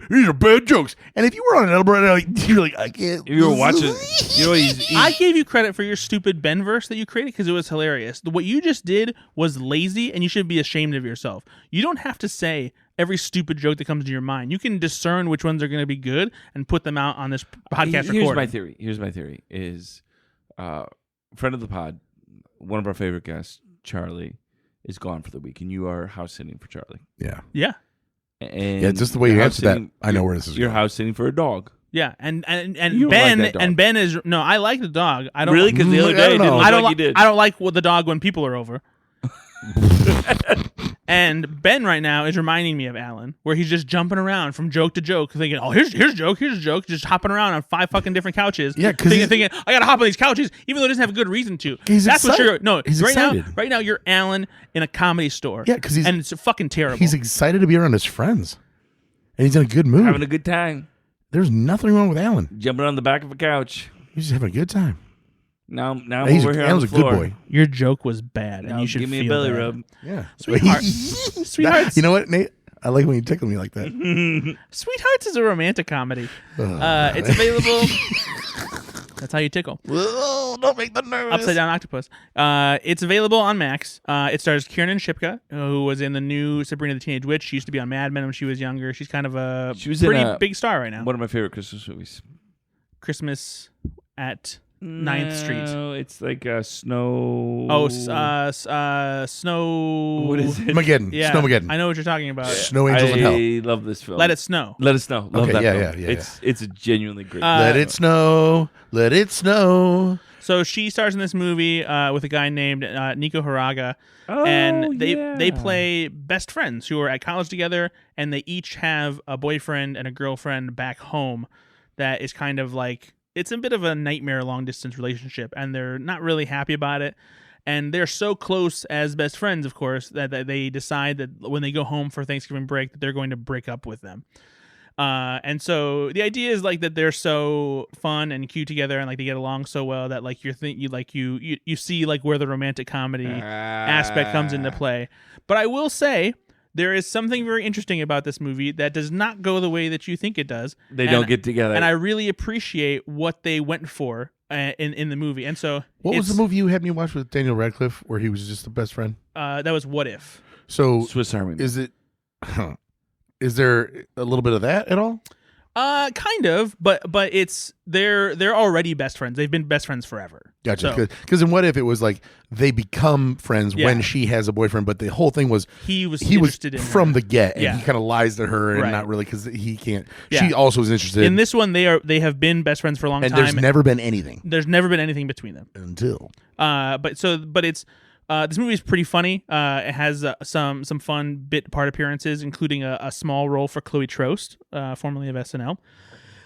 These are bad jokes. And if you were on an edible right now, you're like, I can't.
If you were watching, you know, he's
I gave you credit for your stupid Ben verse that you created because it was hilarious. What you just did was lazy, and you should be ashamed of yourself. You don't have to say every stupid joke that comes to your mind. You can discern which ones are going to be good and put them out on this podcast
Here's
recording.
my theory. Here's my theory is friend of the pod, one of our favorite guests, Charlie, is gone for the week, and you are house sitting for Charlie.
Yeah.
Yeah.
Yeah,
And
it's just the way you
you're
answered that.
house-sitting-
I know where this is
You're
going.
house sitting for a dog.
Yeah, and
You don't
Ben
like that dog.
and Ben is no. I like the dog. I don't
Really? Because the other
I
day it
don't
didn't
know.
look
I don't
like you did.
I don't like the dog when people are over. And Ben right now is reminding me of Alan, where he's just jumping around from joke to joke, thinking, "Oh, here's a joke, just hopping around on 5 fucking different couches."
Yeah, 'cause
thinking, I gotta hop on these couches, even though he doesn't have a good reason to.
He's
That's what you're.
excited.
No,
He's
right
excited.
now, you're Alan in a comedy store.
Yeah, 'cause he's-
and it's fucking terrible.
He's excited to be around his friends. And he's in a good mood.
Having a good time.
There's nothing wrong with Alan.
Jumping on the back of a couch.
He's just having a good time.
Now
He's
over here on
Alan's
the
a good
floor.
boy.
Your joke was bad, and
Now
you should
give me a
feel
belly
bad.
rub.
Yeah.
Sweethearts. Sweethearts.
You know what, Nate? I like when you tickle me like that.
Sweethearts is a romantic comedy. It's available. That's how you tickle.
Whoa, don't make the nervous.
Upside down octopus. It's available on Max. It stars Kiernan Shipka, who was in the new Sabrina the Teenage Witch. She used to be on Mad Men when she was younger. She's kind of a pretty big star right now.
One of my favorite Christmas movies.
Christmas at 9th Street.
No, it's like a snow.
Oh, snow.
What is it?
Snowmageddon.
Yeah,
Snowmageddon.
I know what you're talking about.
Snow Angels in Hell.
I love this film.
Let It Snow.
Let It Snow. Love
Okay,
that
yeah,
film.
yeah.
It's a genuinely great.
Let it snow. Let it snow.
So she stars in this movie with a guy named Nico Haraga,
Oh,
and they
yeah.
play best friends who are at college together, and they each have a boyfriend and a girlfriend back home that is kind of like, it's a bit of a nightmare long distance relationship, and they're not really happy about it. And they're so close as best friends, of course, that they decide that when they go home for Thanksgiving break, that they're going to break up with them. And so the idea is like that they're so fun and cute together, and like they get along so well that like you see like where the romantic comedy aspect comes into play. But I will say, there is something very interesting about this movie that does not go the way that you think it does.
They don't get together.
And I really appreciate what they went for in the movie. And so
What was the movie you had me watch with Daniel Radcliffe where he was just the best friend?
that was What If.
So
Swiss Army.
is it? Is there a little bit of that at all?
Kind of, but it's they're already best friends. They've been best friends forever.
Gotcha.
So,
Because in What If it was like they become friends
Yeah.
when she has a boyfriend, but the whole thing was
he was
interested
in
from
her.
the get, and
Yeah.
he kind of lies to her, and
Right.
not really because he can't.
Yeah.
She also was interested,
In this one, they have been best friends for a long
and
time.
there's never been anything
There's never been anything between them.
until.
But it's this movie is pretty funny. It has some fun bit part appearances, including a small role for Chloe Trost, formerly of SNL.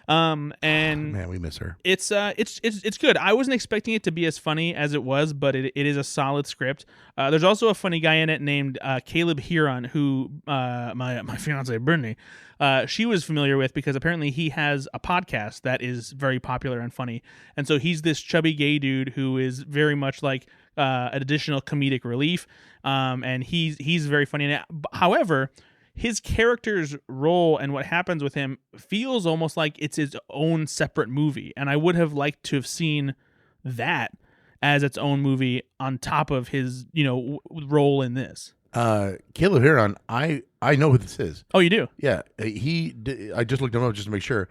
And
Man, we miss her.
it's good. I wasn't expecting it to be as funny as it was, but it is a solid script. There's also a funny guy in it named Caleb Huron, who my fiance Brittany, she was familiar with because apparently he has a podcast that is very popular and funny. And so he's this chubby gay dude who is very much like an additional comedic relief. And he's very funny in it. However, his character's role and what happens with him feels almost like it's his own separate movie. And I would have liked to have seen that as its own movie on top of his, role in this.
Caleb Huron, I know who this is.
Oh, you do?
Yeah, I just looked him up just to make sure.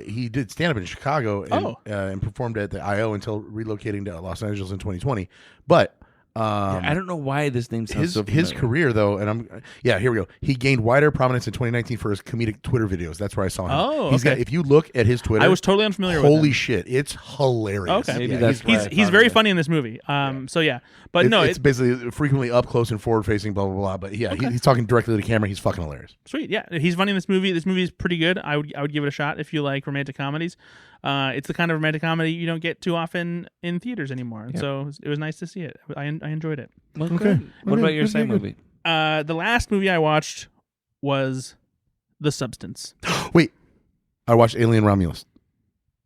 He did stand up in Chicago and performed at the I.O. until relocating to Los Angeles in 2020. But
I don't know why this name sounds so familiar.
his career though, and here we go. He gained wider prominence in 2019 for his comedic Twitter videos. That's where I saw him.
Oh,
He's got,
okay.
if you look at his Twitter,
I was totally unfamiliar with
holy
him.
shit, it's hilarious.
Okay.
Maybe
Yeah,
that's why I
He's
thought
very
of it.
funny in this movie. So yeah, but no,
it's basically frequently up close and forward facing, blah blah blah. But yeah, he's talking directly to the camera. He's fucking hilarious.
sweet. Yeah, he's funny in this movie. This movie is pretty good. I would give it a shot if you like romantic comedies. It's the kind of romantic comedy you don't get too often in theaters anymore, and so it was nice to see it. I enjoyed it.
Well,
Okay.
good. What about your
Okay,
same
good.
movie?
The last movie I watched was The Substance.
Wait, I watched Alien Romulus.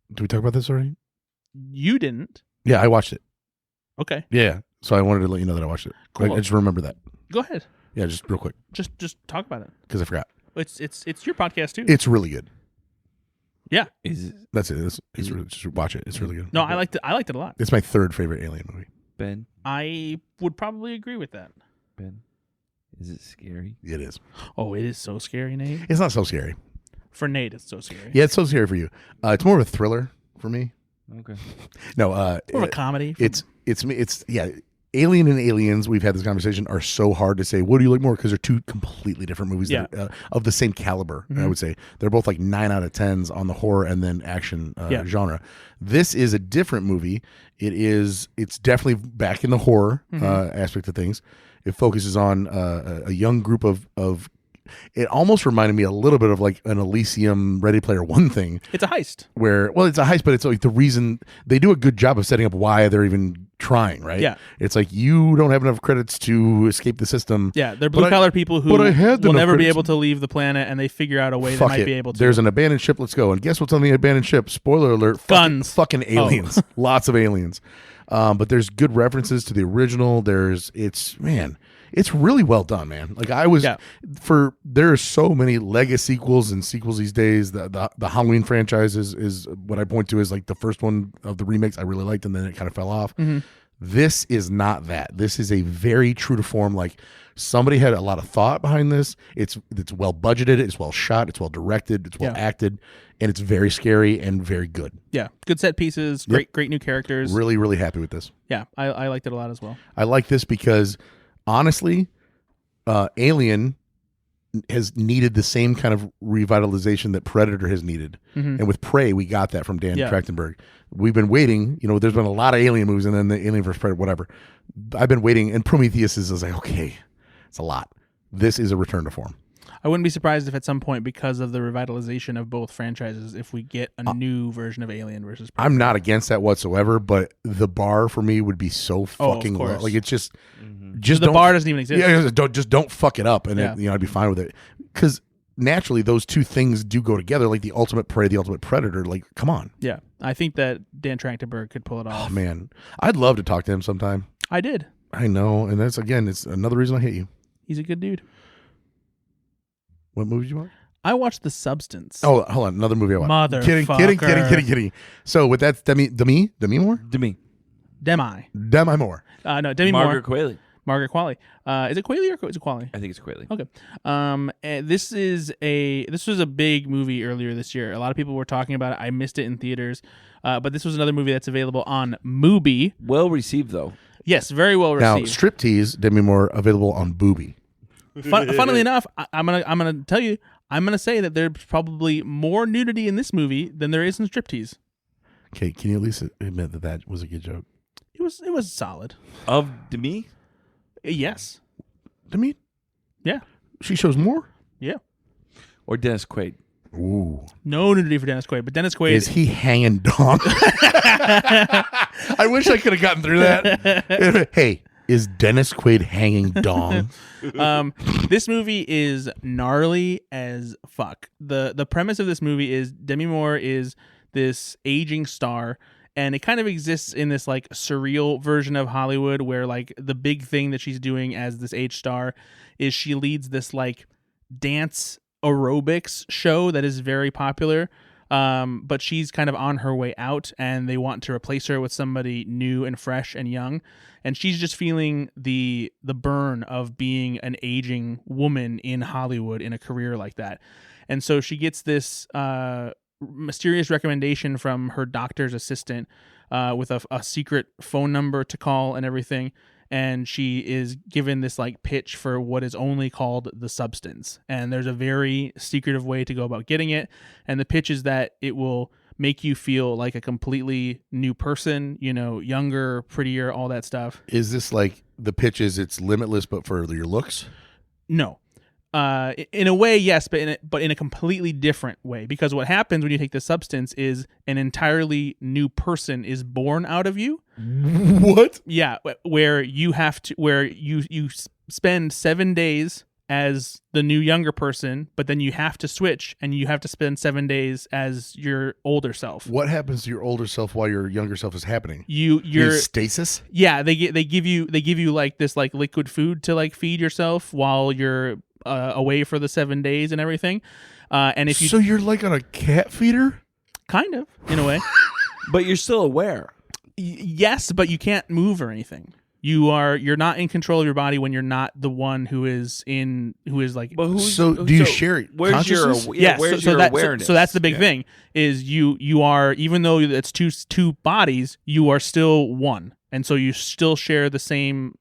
Did we talk about this already?
You didn't.
Yeah, I watched it.
Okay,
Yeah, so I wanted to let you know that I watched it.
Cool.
I just remember that.
go ahead.
Yeah, just real quick
Just talk about it.
because I forgot.
It's your podcast too.
It's really good.
Yeah.
Is it
That's it. Just watch it. It's really good.
No, I liked it. I liked it a lot.
It's my third favorite Alien movie.
Ben?
I would probably agree with that.
Ben? Is it scary?
It is.
Oh, it is so scary, Nate.
It's not so scary.
For Nate, it's so scary.
Yeah, it's so scary for you. It's more of a thriller for me.
Okay.
No,
It's more of a comedy.
it's Alien and Aliens. We've had this conversation. Are so hard to say. What do you like more? Because they're two completely different movies.
Yeah.
That, of the same caliber. I would say they're both like 9 out of 10s on the horror and then action genre. This is a different movie. It's definitely back in the horror aspect of things. It focuses on a young group of. It almost reminded me a little bit of like an Elysium Ready Player One thing.
It's a heist.
Where, well, it's a heist, but it's like the reason they do a good job of setting up why they're even trying, right?
Yeah.
It's like you don't have enough credits to escape the system.
Yeah, they're blue collar people who
but I had
will
enough
never be
credits.
able to leave the planet, and they figure out a way
Fuck
they might
it.
be able to.
There's an abandoned ship. Let's go. And guess what's on the abandoned ship? Spoiler alert.
Guns.
Fucking aliens. Lots of aliens. But there's good references to the original. It's really well done, man. Like there are so many Lego sequels and sequels these days. The Halloween franchise is what I point to as like the first one of the remakes I really liked, and then it kind of fell off.
Mm-hmm.
This is not that. This is a very true to form. Like somebody had a lot of thought behind this. It's well budgeted. It's well shot. It's well directed. It's well acted, and it's very scary and very good.
Yeah, good set pieces. Great new characters.
Really, really happy with this.
Yeah, I liked it a lot as well.
I like this because honestly, Alien has needed the same kind of revitalization that Predator has needed.
Mm-hmm.
And with Prey, we got that from Dan Trachtenberg. We've been waiting. There's been a lot of Alien movies and then the Alien vs. Predator, whatever. I've been waiting. And Prometheus is like, okay, it's a lot. This is a return to form.
I wouldn't be surprised if at some point, because of the revitalization of both franchises, if we get a new version of Alien versus Predator.
I'm not against that whatsoever, but the bar for me would be so fucking low. Like it's just
the bar doesn't even exist.
Yeah, don't fuck it up, and I'd be fine with it. Because naturally, those two things do go together, like the ultimate prey, the ultimate predator. Like, come on.
Yeah, I think that Dan Trachtenberg could pull it off.
Oh man, I'd love to talk to him sometime.
I did.
I know, and that's it's another reason I hate you.
He's a good dude.
What movie did you watch?
I watched The Substance.
Oh, hold on, another movie I watched.
Motherfucker.
Kidding. So with that, Demi Moore?
Demi
Moore.
No, Demi
Margaret
Moore.
Qualley.
Margaret Qualley. Is it Qualley or is it Qualley?
I think it's Qualley.
Okay. And this was a big movie earlier this year. A lot of people were talking about it. I missed it in theaters. But this was another movie that's available on Mubi.
Well received though.
Yes, very well received.
Now, Striptease, Demi Moore, available on Booby.
Funnily enough, I'm gonna tell you, I'm gonna say that there's probably more nudity in this movie than there is in Striptease.
Okay, can you at least admit that was a good joke?
It was solid.
Of Demi?
Yes.
Demi?
Yeah.
She shows more?
Yeah.
Or Dennis Quaid?
Ooh.
No nudity for Dennis Quaid, but Dennis Quaid
is he hanging dong? I wish I could have gotten through that. Hey, is Dennis Quaid hanging dong?
This movie is gnarly as fuck. The premise of this movie is Demi Moore is this aging star, and it kind of exists in this like surreal version of Hollywood where like the big thing that she's doing as this age star is she leads this like dance aerobics show that is very popular. But she's kind of on her way out and they want to replace her with somebody new and fresh and young. And she's just feeling the burn of being an aging woman in Hollywood in a career like that. And so she gets this mysterious recommendation from her doctor's assistant with a secret phone number to call and everything. And she is given this like pitch for what is only called the substance. And there's a very secretive way to go about getting it. And the pitch is that it will make you feel like a completely new person, younger, prettier, all that stuff.
Is this like the pitch is it's limitless, but for your looks?
No. In a way, yes, but in a completely different way. Because what happens when you take the substance is an entirely new person is born out of you.
What?
Yeah, where you spend 7 days as the new younger person, but then you have to switch and you have to spend 7 days as your older self.
What happens to your older self while your younger self is happening?
You're
stasis?
Yeah, they give you like this like liquid food to like feed yourself while you're away for the 7 days and everything. And if you
so you're like on a cat feeder,
kind of in a way,
but you're still aware.
Yes, but you can't move or anything. You're not in control of your body when you're not the one who is like.
But do you share it?
Where's your
where's
your awareness?
So that's the big thing is you are, even though it's two bodies, you are still one, and so you still share the same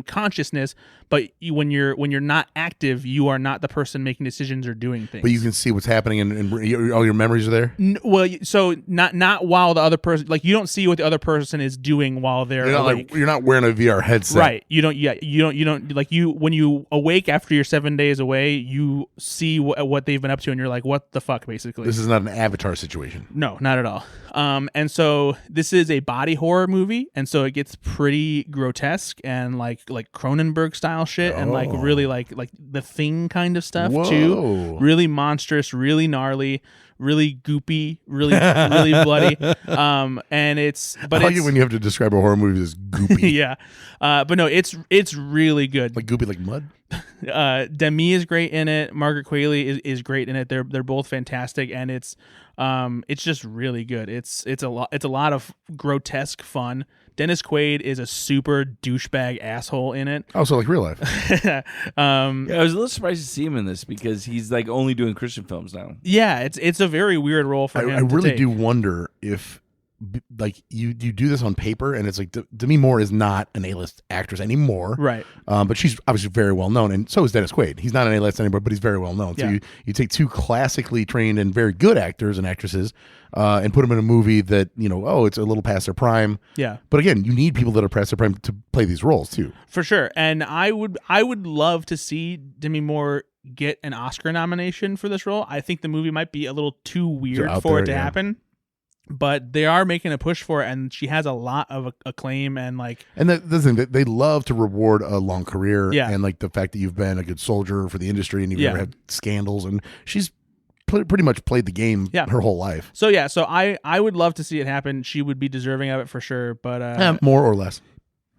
consciousness, but when you're not active, you are not the person making decisions or doing things.
But you can see what's happening, and all your memories are there.
Well, so not while the other person, like you don't see what the other person is doing while they're awake.
You're not wearing a VR headset,
right? You don't like when you awake after you're 7 days away, you see what they've been up to, and you're like, what the fuck, basically.
This is not an Avatar situation.
No, not at all. And so this is a body horror movie, and so it gets pretty grotesque and like Cronenberg style shit, and like really like The Thing kind of stuff.
Whoa.
Too. Really monstrous, really gnarly, really goopy, really really bloody. And it's but
I like
it's
it when you have to describe a horror movie as goopy.
yeah, but no, it's really good.
Like goopy, like mud.
Demi is great in it. Margaret Qualley is great in it. They're both fantastic, and it's just really good. It's a lot of grotesque fun. Dennis Quaid is a super douchebag asshole in it.
Oh, so like real life.
Yeah, I was a little surprised to see him in this because he's like only doing Christian films now.
Yeah, it's a very weird role for him.
I really
take.
do wonder if like you do this on paper, and it's like Demi Moore is not an A-list actress anymore,
right?
But she's obviously very well known, and so is Dennis Quaid. He's not an A-list anymore, but he's very well known. So
Yeah.
you take two classically trained and very good actors and actresses, and put them in a movie that it's a little past their prime.
Yeah,
But again, you need people that are past their prime to play these roles too.
for sure. And I would love to see Demi Moore get an Oscar nomination for this role. I think the movie might be a little too weird
out
for
there,
it to
yeah.
happen. But they are making a push for it, and she has a lot of acclaim and like.
And the thing that they love to reward a long career,
Yeah.
and like the fact that you've been a good soldier for the industry and you've
Yeah.
never had scandals, and she's pretty much played the game
Yeah.
her whole life,
So yeah, so I would love to see it happen. She would be deserving of it for sure. But
more or less.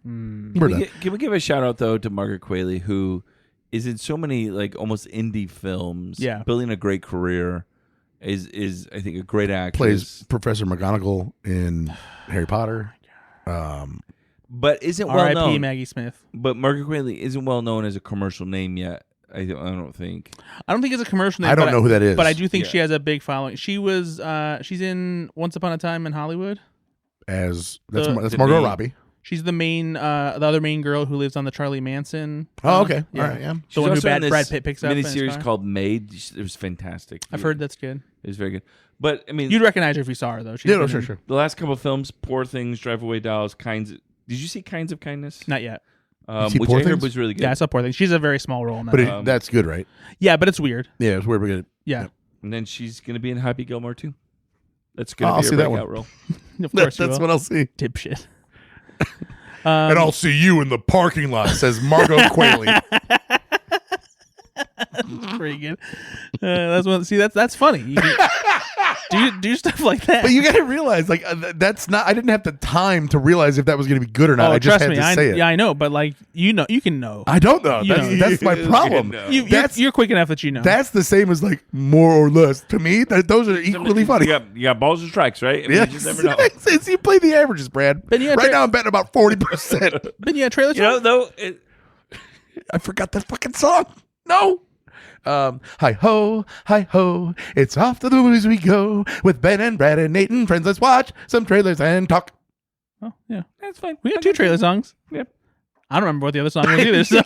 hmm.
We're done.
Can we give a shout out though to Margaret Qualley, who is in so many like almost indie films,
Yeah.
building a great career. Is I think a great actress.
Plays Professor McGonagall in Harry Potter.
But isn't well
R.I.P.
known.
Maggie Smith.
But Margaret Qualley isn't well known as a commercial name yet. I don't think.
I don't think it's a commercial name.
I don't
but
know who that is,
but I do think
Yeah.
she has a big following. She's in Once Upon a Time in Hollywood.
that's
The
Margot
main-
Robbie.
She's the other main girl who lives on the Charlie Manson.
Oh, okay,
Yeah.
all right, yeah.
She's
The one who
also in this
Brad Pitt picks up in his
miniseries
car.
called Made. It was fantastic.
I've heard that's good.
It was very good. But I mean,
You'd recognize her if you saw her though. She's
Yeah, no,
been in-
sure.
the last couple of films, Poor Things, Drive Away Dolls, Did you see Kinds of Kindness?
Not yet.
see
Which
Poor
I heard
Things?
was really good.
Yeah, I saw Poor Thing. She's a very small role in that.
But that's good, right?
Yeah, but it's weird.
Yeah, it's where we're gonna.
Yeah,
And then she's going to be in Happy Gilmore too. That's going to
I'll
be
see
her
that
breakout
one.
role.
of course you
That's
will.
what I'll see.
Dipshit.
And I'll see you in the parking lot. Says Margot Qualley.
Pretty good. That's one. See, that's funny. You can do stuff like that.
But you got to realize, like, that's not. I didn't have the time to realize if that was going to be good or not.
Oh,
I just
trust
had
me.
to say it.
Yeah, I know. But like, you can know.
I don't know.
You
That's,
know.
that's my problem.
know.
You're quick enough that you know.
That's the same as like more or less. To me, those are equally funny.
You got balls and strikes, right? I mean,
Yeah,
you just never know.
you play the averages, Brad.
But yeah,
right now I'm betting about 40%.
But yeah, trailer.
You know, though,
I forgot that fucking song. No. Hi ho, it's off to the movies we go with Ben and Brad and Nate and friends. Let's watch some trailers and talk.
Oh yeah,
that's fine.
we got two trailer songs.
Yep.
I don't remember what the other song was either. So.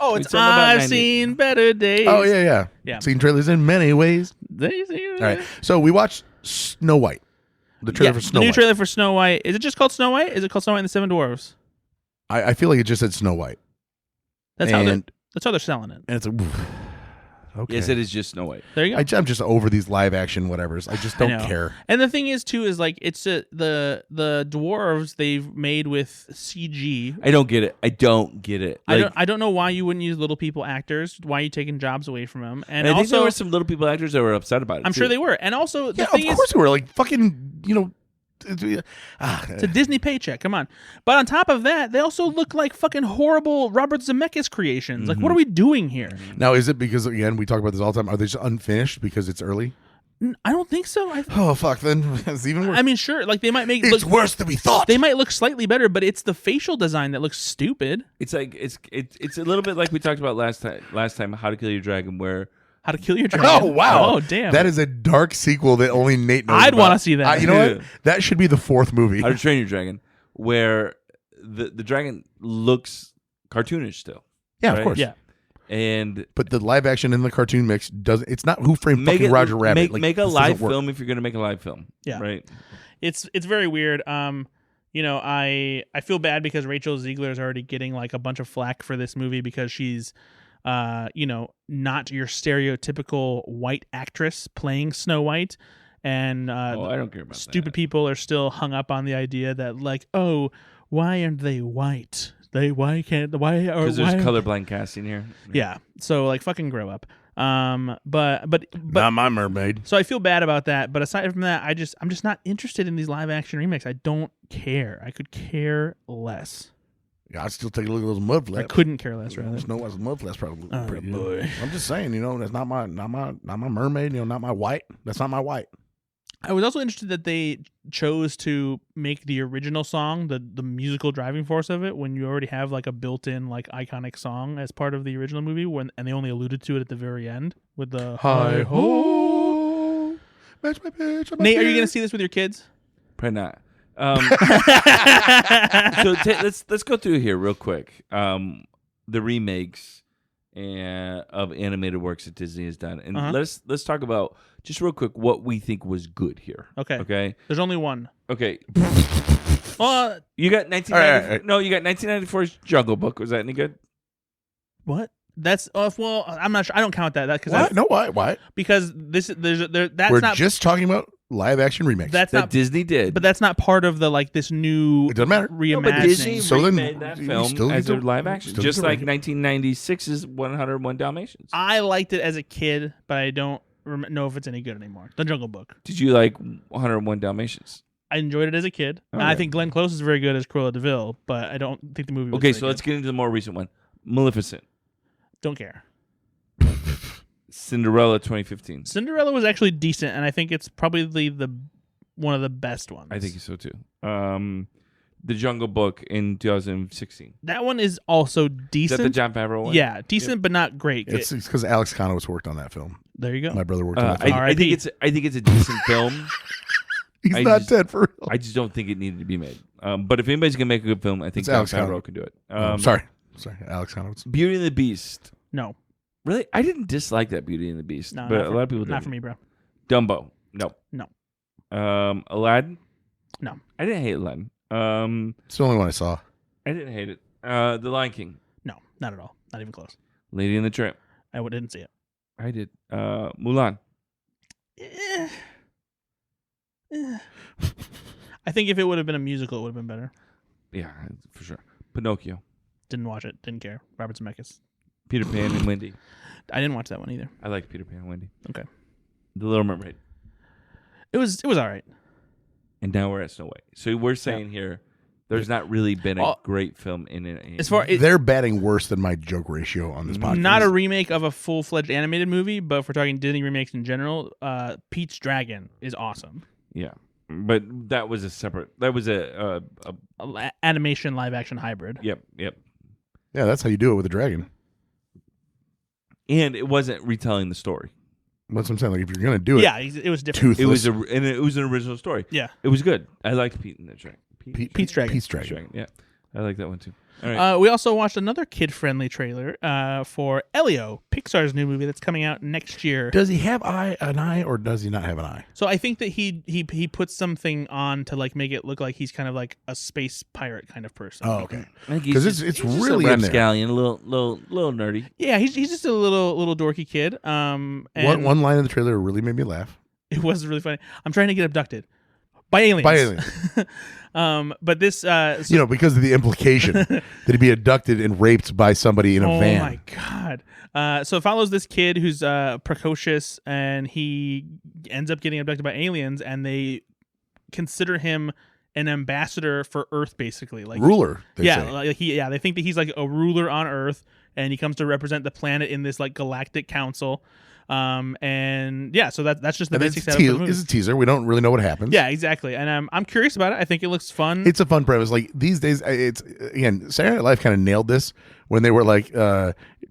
Oh, it's
It's something about
I've
90.
seen better days.
Oh yeah.
Yeah.
Seen trailers in many ways.
They see
All right, so we watched Snow White, the trailer for Snow
the new
White.
trailer for Snow White. Is it just called Snow White? Is it called Snow White and the Seven Dwarfs?
I feel like it just said Snow White.
That's how they're selling it.
And it's like, okay.
Yes, it is just Snow White.
There you go.
I'm just over these live action whatevers. I just don't
know.
care.
And the thing is too is like it's the dwarves they've made with CG.
I don't get it. Like,
I don't know why you wouldn't use little people actors. Why are you taking jobs away from them? And
I think
also,
there were some little people actors that were upset about it.
I'm
too.
sure they were. And also, the
Yeah, of
thing
course
is,
we were like fucking,
it's a Disney paycheck. Come on. But on top of that, they also look like fucking horrible Robert Zemeckis creations. Like, what are we doing here?
Now, is it because, again, we talk about this all the time, are they just unfinished because it's early?
I don't think so.
Oh, fuck, then it's even worse.
I mean, sure, like they might make
it's
look,
worse than we thought.
they might look slightly better, but it's the facial design that looks stupid.
It's like it's a little bit like we talked about last time How to Kill Your Dragon, where
How to Kill Your Dragon.
Oh, wow.
Oh, damn.
That is a dark sequel that only Nate knows
I'd
about.
wanna see that.
You know what? That should be the fourth movie.
How to Train Your Dragon, where the dragon looks cartoonish still.
Yeah,
right?
of course.
Yeah.
And
But the live action and the cartoon mix doesn't. It's not Who Framed
make
Fucking
it,
Roger Rabbit.
Make a
this
live
doesn't work.
film if you're going to make a live film.
Yeah.
Right.
It's very weird. I feel bad because Rachel Ziegler is already getting like a bunch of flack for this movie because she's not your stereotypical white actress playing Snow White. And
I don't care about
stupid
that.
people are still hung up on the idea that like, oh, why aren't they white? Because
Because there's colorblind casting here.
Yeah. So like fucking grow up. But
Not my mermaid.
so I feel bad about that. But aside from that, I'm just not interested in these live action remakes. I don't care. I could care less.
Yeah, I'd still take a look at those mud
I
flaps.
couldn't care less, rather.
Snow White's mud flaps probably look
Oh,
pretty
boy.
good. I'm just saying, that's not my mermaid. Not my white. That's not my white.
I was also interested that they chose to make the original song the musical driving force of it when you already have like a built-in like iconic song as part of the original movie and they only alluded to it at the very end with the hi ho.
Match my bitch.
Nate, are you going to see this with your kids?
Probably not. So let's go through here real quick. The remakes of animated works that Disney has done, and let's talk about just real quick what we think was good here.
Okay. There's only one.
Okay.
Well,
You got 1990. No, you got 1994's Jungle Book. Was that any good?
what? That's well. I'm not sure. I don't count that. Because
What? No, why? Why?
because that's
We're
not
just talking about live action remakes.
that's
That
not.
Disney did.
But that's not part of the like this new
It doesn't matter.
No, but Disney
reimagining.
So then
remade that
you
film
still
as
need
a
to-
live action,
still
just
need to
like
rank
1996's 101 Dalmatians.
I liked it as a kid, but I don't know if it's any good anymore. The Jungle Book.
Did you like 101 Dalmatians?
I enjoyed it as a kid.
Okay.
I think Glenn Close is very good as Cruella de Vil, but I don't think the movie was
Okay,
very
so let's
good.
get into the more recent one. Maleficent.
Don't care.
Cinderella 2015.
Cinderella was actually decent, and I think it's probably the one of the best ones.
I think so too. The Jungle Book in 2016.
that one is also
Is
decent.
that the John Favreau one?
Yeah, decent, but not great.
It's because Alex Konowitz worked on that film.
There you go.
My brother worked on that film.
I think it's a decent film.
He's
I
not
just-
dead for real.
I just don't think it needed to be made. But if anybody's gonna make a good film, I think
It's
John
Alex
Favreau
Conrad.
could do it.
Sorry, Alex Konowitz.
Beauty and the Beast.
No,
Really, I didn't dislike that Beauty and the Beast,
no,
but
not
a
for,
lot of people did.
not for me, bro.
Dumbo. No.
No.
Aladdin.
No.
I didn't hate Aladdin.
It's the only one I saw.
I didn't hate it. The Lion King.
No, not at all. Not even close.
Lady and the Tramp.
I didn't see it.
I did. Mulan.
I think if it would have been a musical, it would have been better.
Yeah, for sure. Pinocchio.
Didn't watch it. Didn't care. Robert Zemeckis.
Peter Pan and Wendy.
I didn't watch that one either.
I like Peter Pan and Wendy.
Okay.
The Little Mermaid.
It was all right.
And now we're at Snow White. So we're saying here, there's not really been a great film in it.
As far as
They're batting worse than my joke ratio on this podcast.
not a remake of a full-fledged animated movie, but if we're talking Disney remakes in general, Pete's Dragon is awesome.
Yeah. But that was a separate. That was a
Animation live-action hybrid.
Yep.
Yeah, that's how you do it with a dragon.
And it wasn't retelling the story.
That's what I'm saying. Like if you're gonna do it,
Yeah, it was different.
toothless.
It was an original story.
Yeah.
It was good. I liked Pete in the Dragon.
Pete's Dragon.
Pete's Dragon.
Yeah. I like that one too. All right.
We also watched another kid-friendly trailer for Elio, Pixar's new movie that's coming out next year.
Does he have an eye, or does he not have an eye?
So I think that he puts something on to like make it look like he's kind of like a space pirate kind of person.
Oh, okay.
I think
'Cause
he's
it's
just
really
a
in there.
rapscallion, a little nerdy.
Yeah, he's just a little dorky kid. And
One line in the trailer really made me laugh.
it was really funny. I'm trying to get abducted by aliens.
By aliens.
But this,
Because of the implication that he'd be abducted and raped by somebody in a van.
Oh my god! So it follows this kid who's precocious, and he ends up getting abducted by aliens, and they consider him an ambassador for Earth, basically, like
Ruler, they
yeah,
say.
like they think that he's like a ruler on Earth, and he comes to represent the planet in this like galactic council. And yeah, so that's just the
And
basic
it's
setup of the movie.
a teaser. We don't really know what happens.
Yeah, exactly. And I'm curious about it. I think it looks fun.
It's a fun premise. Like these days, it's again, Saturday Night Live kind of nailed this when they were like,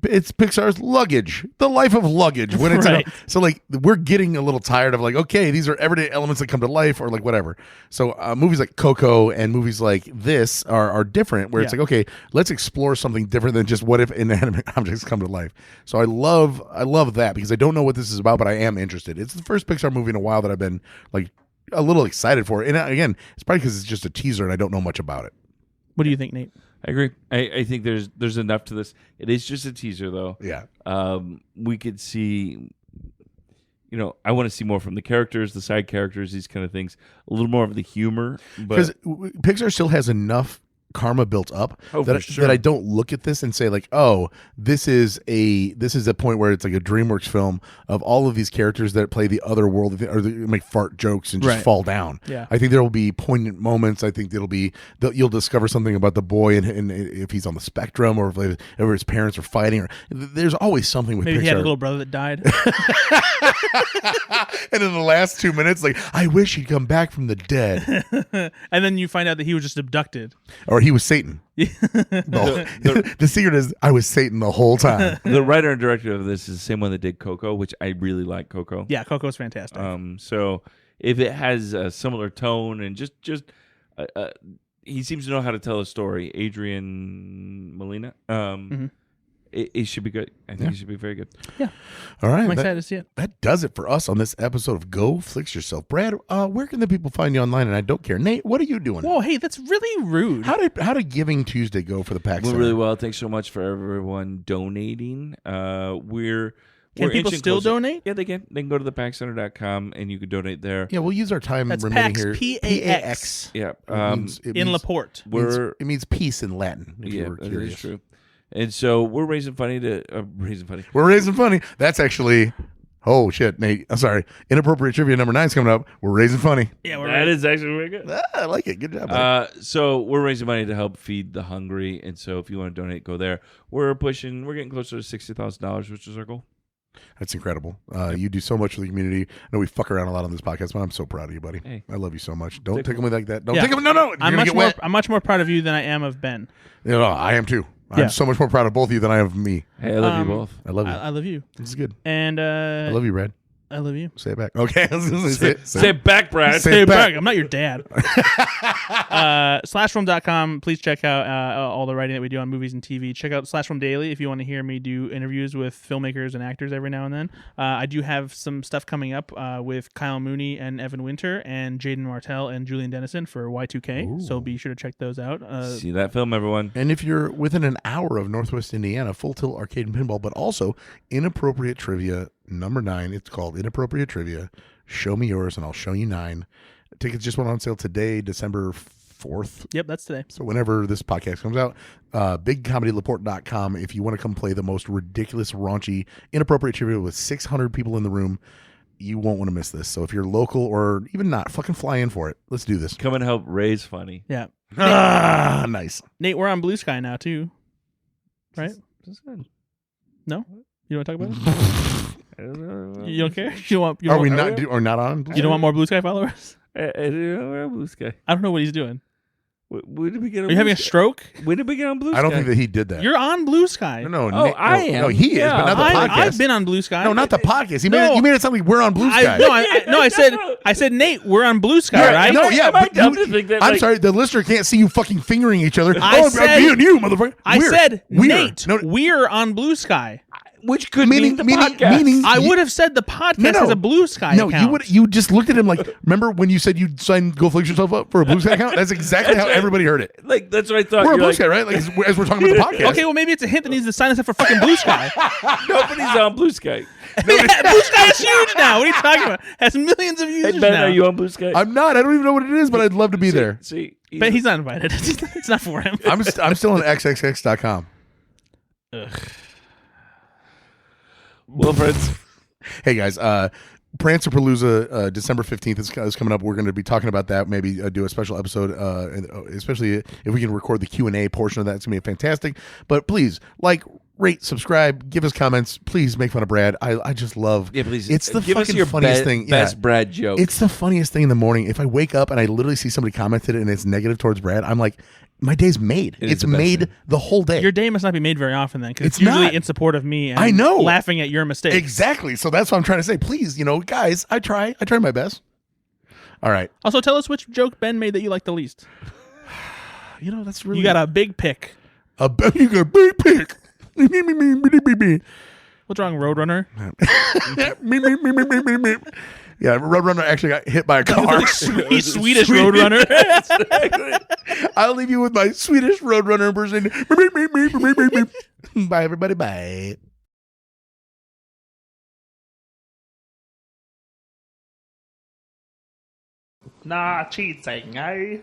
it's Pixar's luggage, the life of luggage. When it's
Right.
so like we're getting a little tired of like, okay, these are everyday elements that come to life, or like whatever. So movies like Coco and movies like this are different. Where it's
Yeah.
like, okay, let's explore something different than just what if inanimate objects come to life. So I love that because I don't know what this is about, but I am interested. It's the first Pixar movie in a while that I've been like a little excited for. And again, it's probably because it's just a teaser and I don't know much about it.
What do you think, Nate?
I agree. I think there's enough to this. It is just a teaser, though.
Yeah.
We could see. I want to see more from the characters, the side characters, these kind of things. A little more of the humor,
Because
but
Pixar still has enough karma built up
Oh,
that,
for sure.
that I don't look at this and say like, oh, this is a point where it's like a DreamWorks film of all of these characters that play the other world or they make fart jokes and just
Right.
fall down.
Yeah.
I think there will be poignant moments. I think you'll discover something about the boy and if he's on the spectrum or if his parents are fighting. Or there's always something with
Maybe
Pixar.
he had a little brother that died.
And in the last 2 minutes, like, I wish he'd come back from the dead.
And then you find out that he was just abducted.
Or he was Satan. The secret is I was Satan the whole time.
The writer and director of this is the same one that did Coco, which I really like Coco.
Yeah, Coco's fantastic.
So if it has a similar tone and just he seems to know how to tell a story, Adrian Molina. It should be good. I think it should be very good.
Yeah.
All right.
I'm excited to see it.
That does it for us on this episode of Go Flix Yourself. Brad, where can the people find you online? And I don't care. Nate, what are you doing?
Whoa, hey, that's really rude.
How did Giving Tuesday go for the PAX
Went
Center?
really well. Thanks so much for everyone donating. We're
Can people
inching
still
closer.
donate?
Yeah, they can. They can go to thepaxcenter.com and you can donate there.
Yeah, we'll use our time
That's
remaining
PAX,
here.
P-A-X.
Yeah.
It
In
means-
Laporte.
It means peace in Latin, if you were
that
curious.
is true. And so we're raising funny to
We're raising funny. That's actually, oh shit, Nate. I'm sorry. Inappropriate trivia number 9 is coming up. We're raising funny.
Yeah,
That is actually very good.
I like it. Good job. buddy.
So we're raising money to help feed the hungry, and so if you want to donate, go there. We're getting closer to $60,000, which is our goal.
That's incredible. You do so much for the community. I know we fuck around a lot on this podcast, but I'm so proud of you, buddy.
Hey.
I love you so much. Don't
Take
take me like that. Don't
Yeah.
take me. No. You're
I'm
gonna get wet.
much more proud of you than I am of Ben.
No, I am too.
Yeah.
I'm so much more proud of both of you than I am of me.
Hey, I love you both.
I love you.
I love you.
This is good.
And
I love you, Brad.
I love you.
Say it back. Okay. I was gonna say
Say it back, Brad.
Say
Hey,
it back.
Berg, I'm not your dad. Slashfilm.com. Please check out all the writing that we do on movies and TV. Check out Slashfilm Daily if you want to hear me do interviews with filmmakers and actors every now and then. I do have some stuff coming up with Kyle Mooney and Evan Winter and Jaden Martell and Julian Dennison for Y2K. So be sure to check those out.
See that film, everyone.
And if you're within an hour of Northwest Indiana, Full Tilt Arcade and Pinball, but also Inappropriate Trivia number 9. It's called Inappropriate Trivia. Show me yours and I'll show you 9. Tickets just went on sale today, December 4th.
Yep, that's today.
So whenever this podcast comes out, bigcomedylaporte.com. If you want to come play the most ridiculous, raunchy, inappropriate trivia with 600 people in the room, you won't want to miss this. So if you're local or even not, fucking fly in for it. Let's do this.
Come and help raise funny.
Yeah.
Nice.
Nate, we're on Blue Sky now, too. Right?
That's good.
No? You don't want to talk about it? You don't care? You
Are
want,
we not not on?
You don't want more Blue Sky followers?
We're on Blue Sky.
I don't know what he's doing.
When did we get on
Are you having a
Blue Sky?
stroke?
When did we get on Blue Sky?
I don't think that he did that.
You're on Blue Sky.
No,
Oh, I am.
No, he is,
Yeah.
but not the podcast.
I've been on Blue Sky.
No, not the podcast. You
No.
made it sound like we're on Blue Sky.
I said, Nate, we're on Blue Sky, right?
No, yeah,
Am I
but
dumb to think that,
I'm
like-
sorry, the listener can't see you fucking fingering each other.
I said-
me and you, motherfucker.
I
We're-
said,
we're.
Nate,
No,
we're on Blue Sky.
Which could
Meaning-
mean the
meaning-
podcast.
meaning-
I
You-
would have said the podcast
No, no.
has a Blue Sky
no,
account.
you just looked at him like, remember when you said you'd sign Go Flix Yourself up for a Blue Sky account? That's exactly how everybody heard it.
Like, that's what I thought.
We're on
You're
Blue
like,
Sky, right? Like as we're talking about the podcast.
Okay, well, maybe it's a hint that needs to sign us up for fucking Blue Sky.
Nobody's on Blue Sky.
Blue Sky is huge now. What are you talking about? Has millions of users
Hey, Ben,
now.
are you on Blue Sky?
I'm not. I don't even know what it is, but I'd love to be there.
See,
But he's not invited. It's not for him.
I'm still on xxx.com.
well, friends.
Hey guys, Prancerpalooza, December 15th is coming up. We're going to be talking about that. Maybe do a special episode, especially if we can record the Q&A portion of that. It's going to be fantastic. But please, rate, subscribe, give us comments. Please make fun of Brad. I just love.
Yeah, please.
It's the
give us
fucking
your
funniest thing.
Best
Yeah.
Brad joke.
It's the funniest thing in the morning. If I wake up and I literally see somebody commented and it's negative towards Brad, I'm like, my day's made.
It is
It's
the best
made
thing.
the whole day.
Your day must not be made very often then, because
It's
it's usually
not.
in support of me and
I know.
laughing at your mistakes.
Exactly. So that's what I'm trying to say. Please, guys, I try my best. All right.
Also, tell us which joke Ben made that you like the least.
That's really
You got a big pick.
you got a big pick.
What's wrong, Roadrunner?
Yeah, Roadrunner actually got hit by a car.
Swedish Roadrunner.
I'll leave you with my Swedish Roadrunner impersonation. Bye, everybody. Bye.
Nah, cheating, eh?